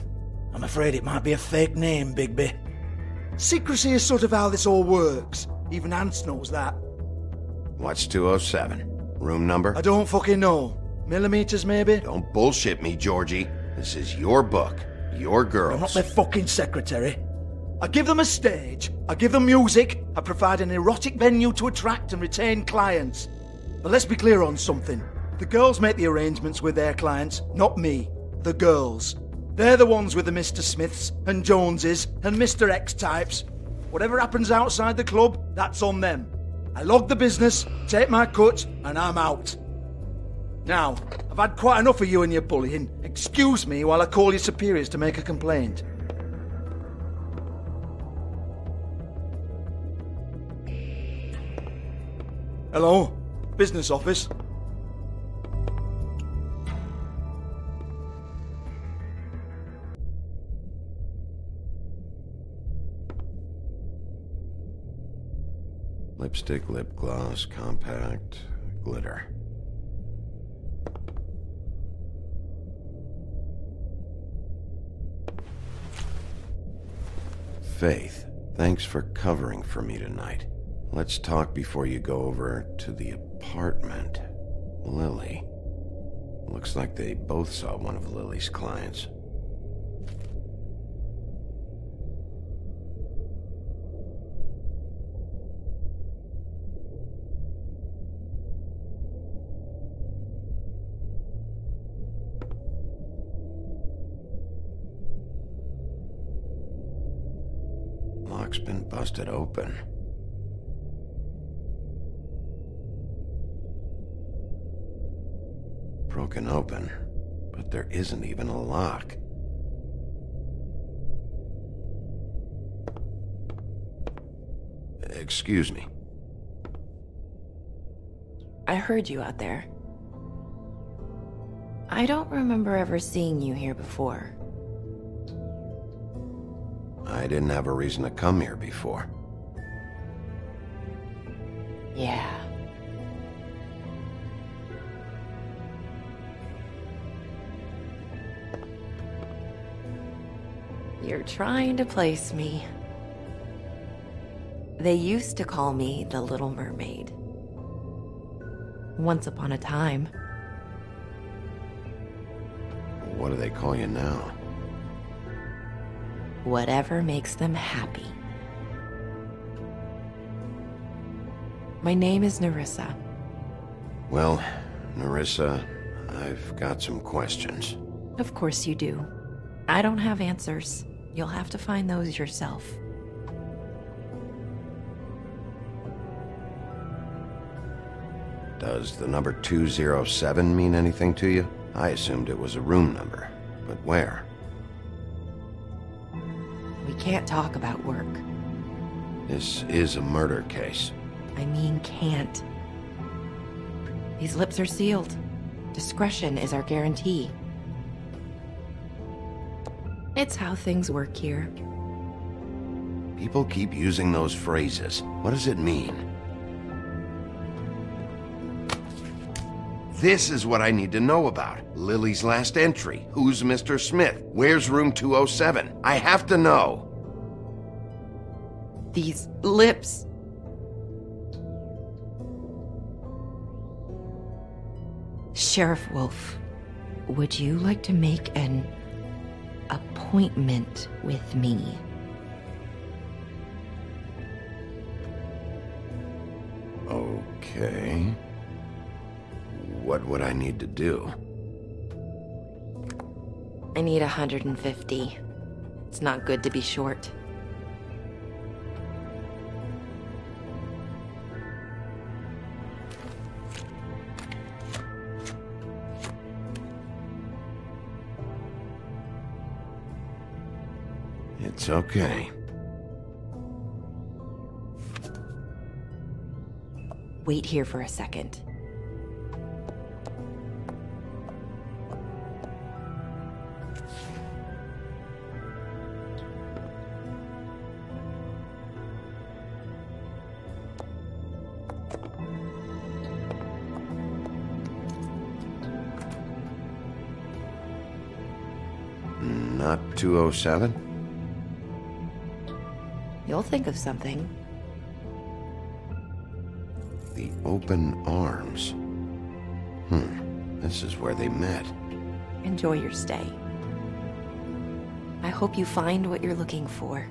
I'm afraid it might be a fake name, Bigby. Secrecy is sort of how this all works. Even Ants knows that. What's 207? Room number? I don't fucking know. Millimeters, maybe? Don't bullshit me, Georgie. This is your book. Your girls. I'm not their fucking secretary. I give them a stage. I give them music. I provide an erotic venue to attract and retain clients. But let's be clear on something. The girls make the arrangements with their clients, not me. The girls. They're the ones with the Mr. Smiths and Joneses and Mr. X types. Whatever happens outside the club, that's on them. I log the business, take my cut, and I'm out. Now, I've had quite enough of you and your bullying. Excuse me while I call your superiors to make a complaint. Hello? Business office? Lipstick, lip gloss, compact, glitter. Faith, thanks for covering for me tonight. Let's talk before you go over to the apartment. Lily. Looks like they both saw one of Lily's clients. Lock's been busted open. Broken open, but there isn't even a lock. Excuse me. I heard you out there. I don't remember ever seeing you here before. I didn't have a reason to come here before. Yeah. You're trying to place me. They used to call me the Little Mermaid. Once upon a time. What do they call you now? Whatever makes them happy. My name is Nerissa. Well, Nerissa, I've got some questions. Of course you do. I don't have answers. You'll have to find those yourself. Does the number 207 mean anything to you? I assumed it was a room number, but where? We can't talk about work. This is a murder case. I mean can't. These lips are sealed. Discretion is our guarantee. It's how things work here. People keep using those phrases. What does it mean? This is what I need to know about. Lily's last entry. Who's Mr. Smith? Where's room 207? I have to know. These lips. Sheriff Wolf, would you like to make an appointment with me? Okay. what would I need to do? I need 150. It's not good to be short. It's okay. Wait here for a second. Not 207? You'll think of something. The open arms. This is where they met. Enjoy your stay. I hope you find what you're looking for.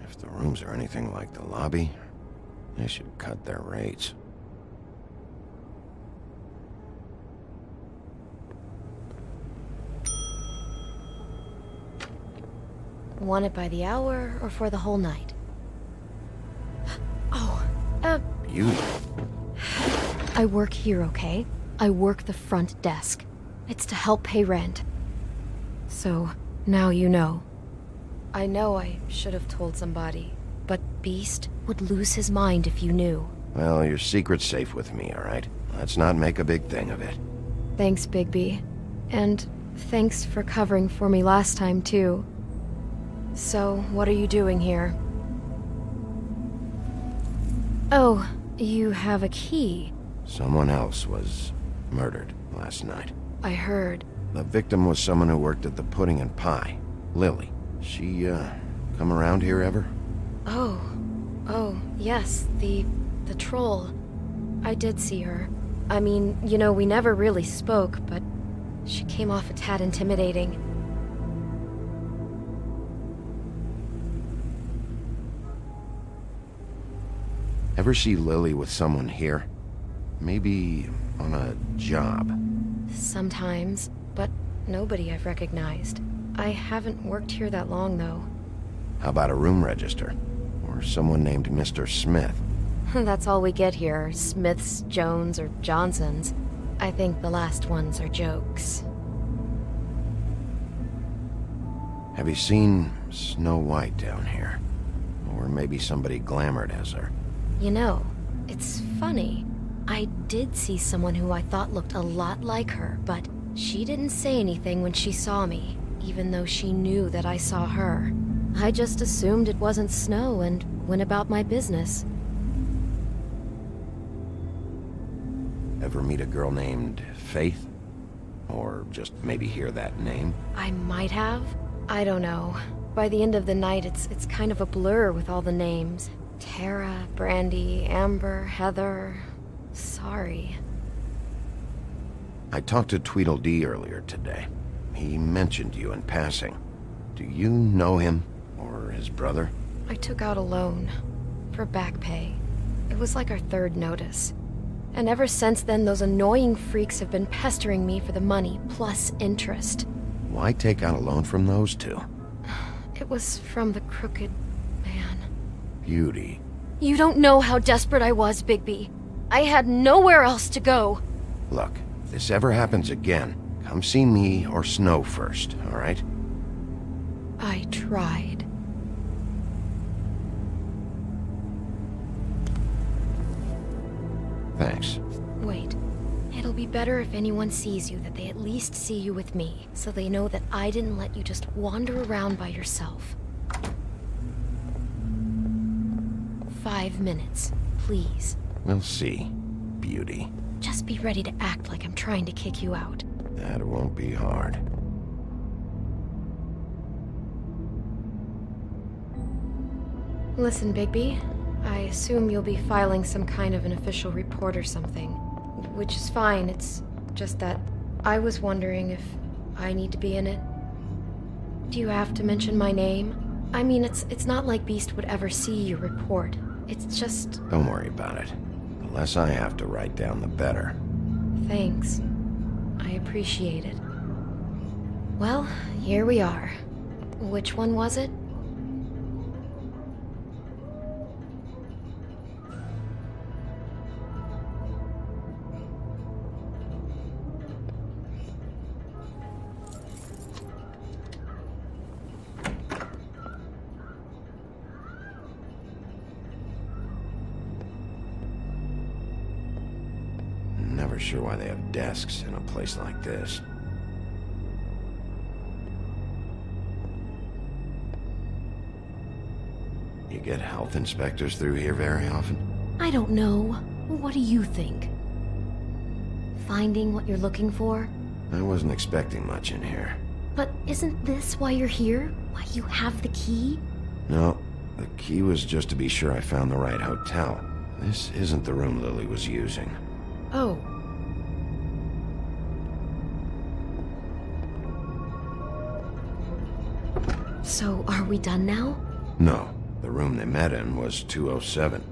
If the rooms are anything like the lobby, they should cut their rates. Want it by the hour or for the whole night? Beauty. I work here, okay? I work the front desk. It's to help pay rent. So, now you know. I know I should have told somebody, but Beast would lose his mind if you knew. Well, your secret's safe with me, all right? Let's not make a big thing of it. Thanks, Bigby. And thanks for covering for me last time, too. So, what are you doing here? Oh, you have a key. Someone else was murdered last night. I heard. The victim was someone who worked at the Pudding and Pie, Lily. She, come around here ever? Oh, yes, the troll. I did see her. I mean, you know, we never really spoke, but she came off a tad intimidating. Ever see Lily with someone here? Maybe on a job? Sometimes, but nobody I've recognized. I haven't worked here that long, though. How about a room register? Or someone named Mr. Smith? That's all we get here, Smiths, Jones, or Johnsons. I think the last ones are jokes. Have you seen Snow White down here? Or maybe somebody glamored as her? You know, it's funny. I did see someone who I thought looked a lot like her, but she didn't say anything when she saw me, even though she knew that I saw her. I just assumed it wasn't Snow and went about my business. Ever meet a girl named Faith? Or just maybe hear that name? I might have. I don't know. By the end of the night, it's kind of a blur with all the names. Tara, Brandy, Amber, Heather... Sorry. I talked to Tweedledee earlier today. He mentioned you in passing. Do you know him? Or his brother? I took out a loan. For back pay. It was like our third notice. And ever since then, those annoying freaks have been pestering me for the money, plus interest. Why take out a loan from those two? It was from the crooked man. Beauty. You don't know how desperate I was, Bigby. I had nowhere else to go. Look, if this ever happens again, come see me or Snow first, all right? I tried. Thanks. Wait. It'll be better if anyone sees you that they at least see you with me, so they know that I didn't let you just wander around by yourself. 5 minutes, please. We'll see, Beauty. Just be ready to act like I'm trying to kick you out. That won't be hard. Listen, Bigby. I assume you'll be filing some kind of an official report or something. Which is fine, it's just that I was wondering if I need to be in it. Do you have to mention my name? I mean, it's not like Beast would ever see your report. It's just... Don't worry about it. The less I have to write down, the better. Thanks. I appreciate it. Well, here we are. Which one was it? Never sure why they have desks in a place like this. You get health inspectors through here very often? I don't know. What do you think? Finding what you're looking for? I wasn't expecting much in here. But isn't this why you're here? Why you have the key? No, the key was just to be sure I found the right hotel. This isn't the room Lily was using. Oh. So, are we done now? No, the room they met in was 207.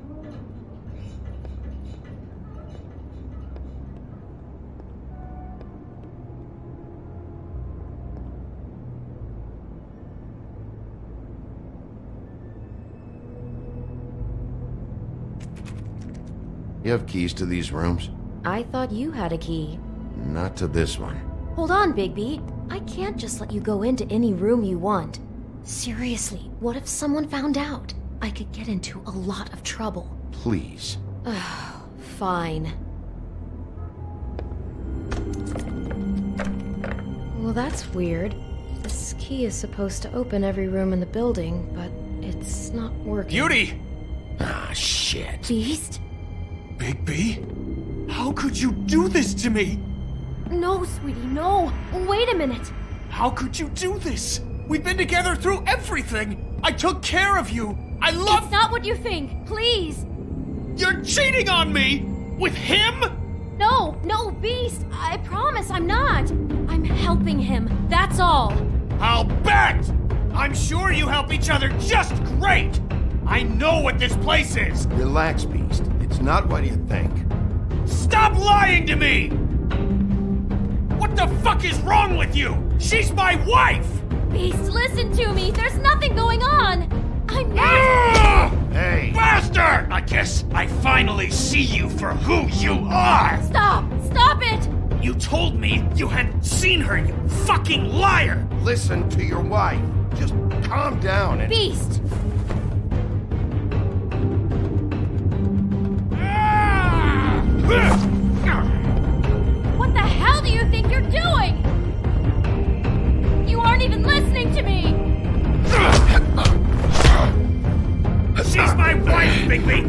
You have keys to these rooms? I thought you had a key. Not to this one. Hold on, Bigby. I can't just let you go into any room you want. Seriously, what if someone found out? I could get into a lot of trouble. Please. Fine. Well, that's weird. This key is supposed to open every room in the building, but it's not working. Beauty! Ah, shit. Beast? Bigby? How could you do this to me? No, sweetie, no. Wait a minute. How could you do this? We've been together through everything. I took care of you. I love... It's not what you think. Please. You're cheating on me! With him? No, Beast. I promise I'm not. I'm helping him. That's all. I'll bet! I'm sure you help each other just great! I know what this place is! Relax, Beast. It's not what you think. Stop lying to me! What the fuck is wrong with you? She's my wife! Beast, listen to me. There's nothing going on. I'm not... Hey! Bastard! I guess I finally see you for who you are! Stop! Stop it! You told me you had seen her, you fucking liar! Listen to your wife. Just calm down and... Beast! What the hell do you think you're doing? You aren't even listening to me! She's my wife, Bigby!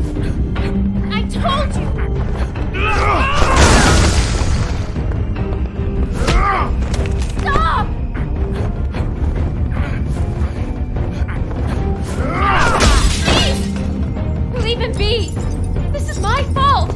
I told you! Stop! Please! Leave him be! This is my fault!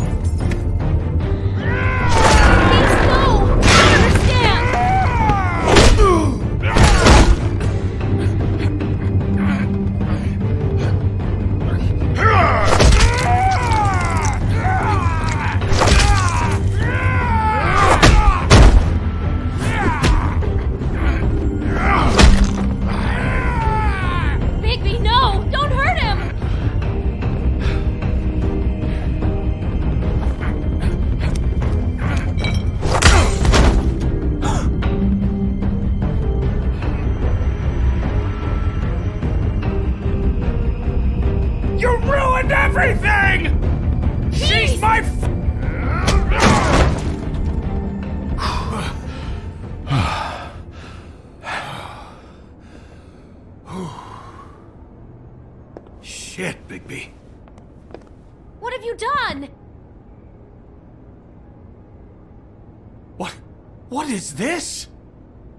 What is this?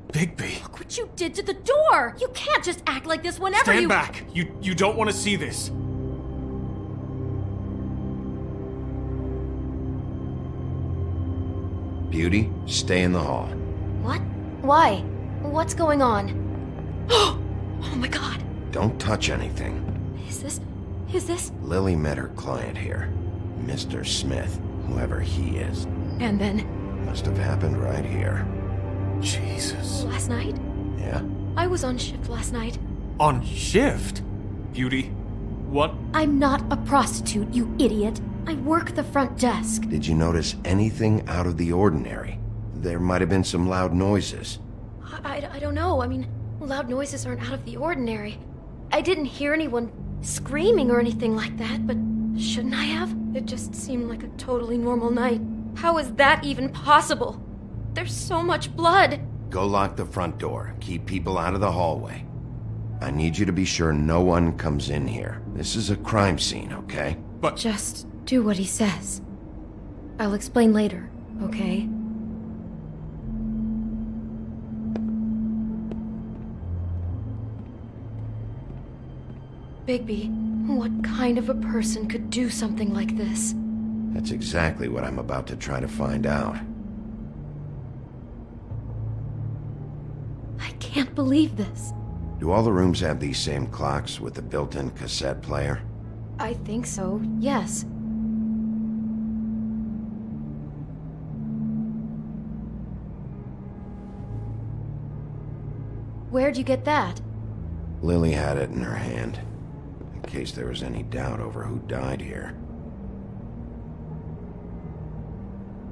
Bigby. Look what you did to the door! You can't just act like this whenever Stand you- back! You don't want to see this. Beauty, stay in the hall. What? Why? What's going on? Oh my god. Don't touch anything. Is this... Lily met her client here, Mr. Smith, whoever he is. And then... Must have happened right here. Jesus. Last night? Yeah? I was on shift last night. On shift? Beauty, what? I'm not a prostitute, you idiot. I work the front desk. Did you notice anything out of the ordinary? There might have been some loud noises. I don't know. I mean, loud noises aren't out of the ordinary. I didn't hear anyone screaming or anything like that, but shouldn't I have? It just seemed like a totally normal night. How is that even possible? There's so much blood. Go lock the front door. Keep people out of the hallway. I need you to be sure no one comes in here. This is a crime scene, okay? But... Just do what he says. I'll explain later, okay? Bigby, what kind of a person could do something like this? That's exactly what I'm about to try to find out. I can't believe this. Do all the rooms have these same clocks with the built-in cassette player? I think so, yes. Where'd you get that? Lily had it in her hand, in case there was any doubt over who died here.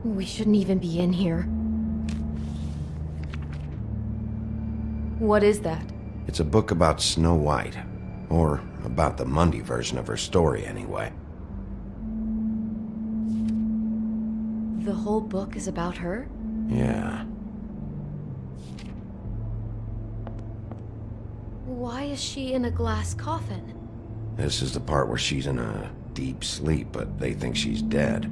We shouldn't even be in here. What is that? It's a book about Snow White. Or about the Mundy version of her story, anyway. The whole book is about her? Yeah. Why is she in a glass coffin? This is the part where she's in a deep sleep, but they think she's dead.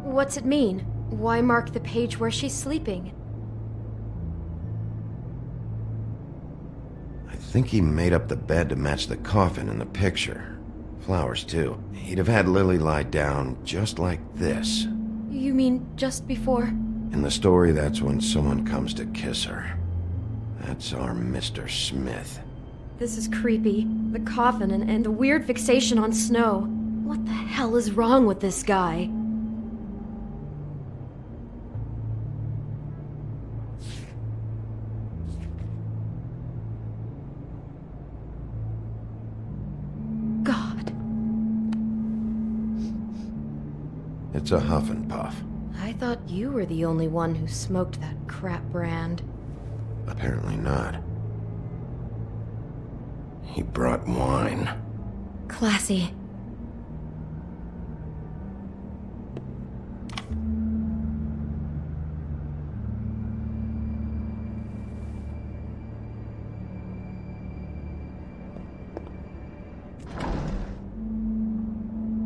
What's it mean? Why mark the page where she's sleeping? I think he made up the bed to match the coffin in the picture. Flowers, too. He'd have had Lily lie down just like this. You mean just before? In the story, that's when someone comes to kiss her. That's our Mr. Smith. This is creepy. The coffin and the weird fixation on snow. What the hell is wrong with this guy? It's a huff and puff. I thought you were the only one who smoked that crap brand. Apparently not. He brought wine. Classy.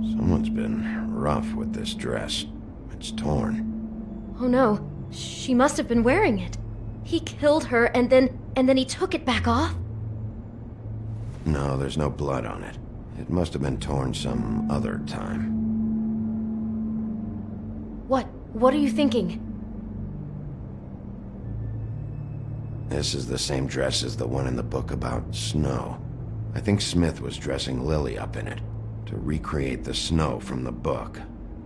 Someone's been rough with this dress. It's torn. Oh no, she must have been wearing it. He killed her and then he took it back off? No, there's no blood on it. It must have been torn some other time. What are you thinking? This is the same dress as the one in the book about snow. I think Smith was dressing Lily up in it to recreate the snow from the book.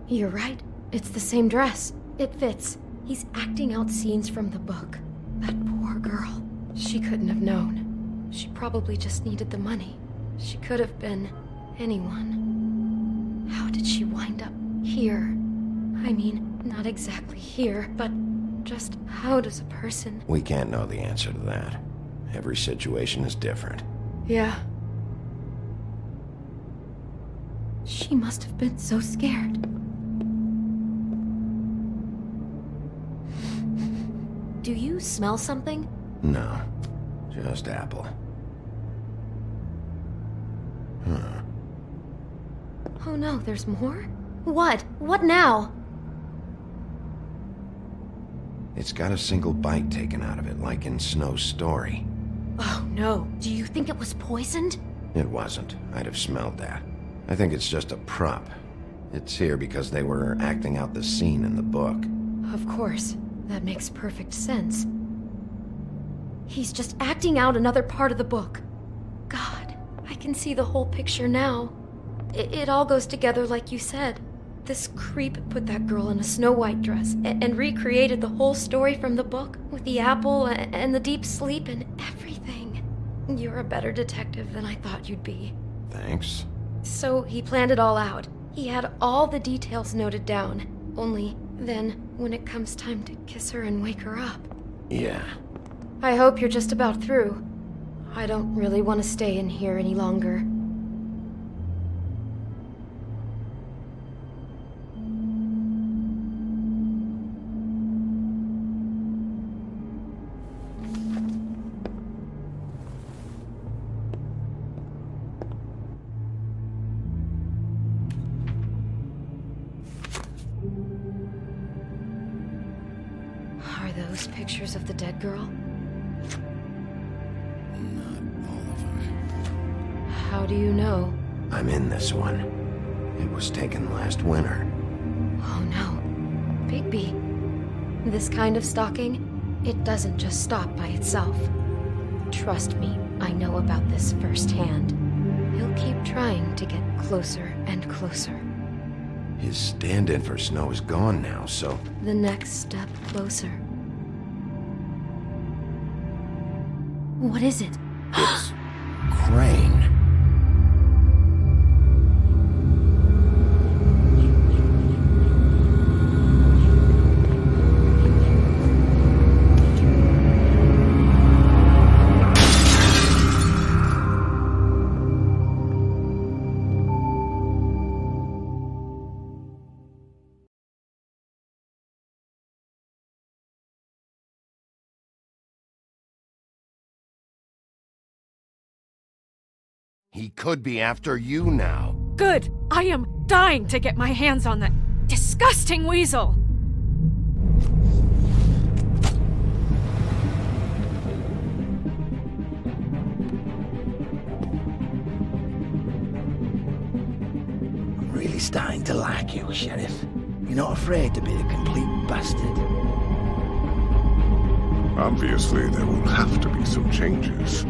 You're right. It's the same dress. It fits. He's acting out scenes from the book. That poor girl. She couldn't have known. She probably just needed the money. She could have been anyone. How did she wind up here? I mean, not exactly here, but just how does a person... We can't know the answer to that. Every situation is different. Yeah. She must have been so scared. Do you smell something? No, just apple. Huh. Oh no, there's more? What? What now? It's got a single bite taken out of it, like in Snow's story. Oh no. Do you think it was poisoned? It wasn't. I'd have smelled that. I think it's just a prop. It's here because they were acting out the scene in the book. Of course. That makes perfect sense. He's just acting out another part of the book. God, I can see the whole picture now. It all goes together like you said. This creep put that girl in a Snow White dress and recreated the whole story from the book with the apple and the deep sleep and everything. You're a better detective than I thought you'd be. Thanks. So he planned it all out. He had all the details noted down. Only then, when it comes time to kiss her and wake her up. Yeah. I hope you're just about through. I don't really want to stay in here any longer. Are those pictures of the dead girl? How do you know? I'm in this one. It was taken last winter. Oh no. Bigby. This kind of stalking, it doesn't just stop by itself. Trust me, I know about this firsthand. He'll keep trying to get closer and closer. His stand-in for Snow is gone now, so... The next step closer. What is it? It's... Crane. He could be after you now. Good! I am dying to get my hands on that disgusting weasel! I'm really starting to like you, Sheriff. You're not afraid to be a complete bastard. Obviously, there will have to be some changes.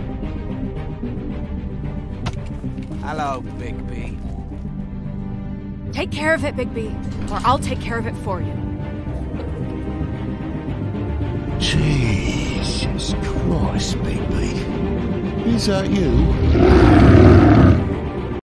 Hello, Bigby. Take care of it, Bigby, or I'll take care of it for you. Jesus Christ, Bigby. Is that you?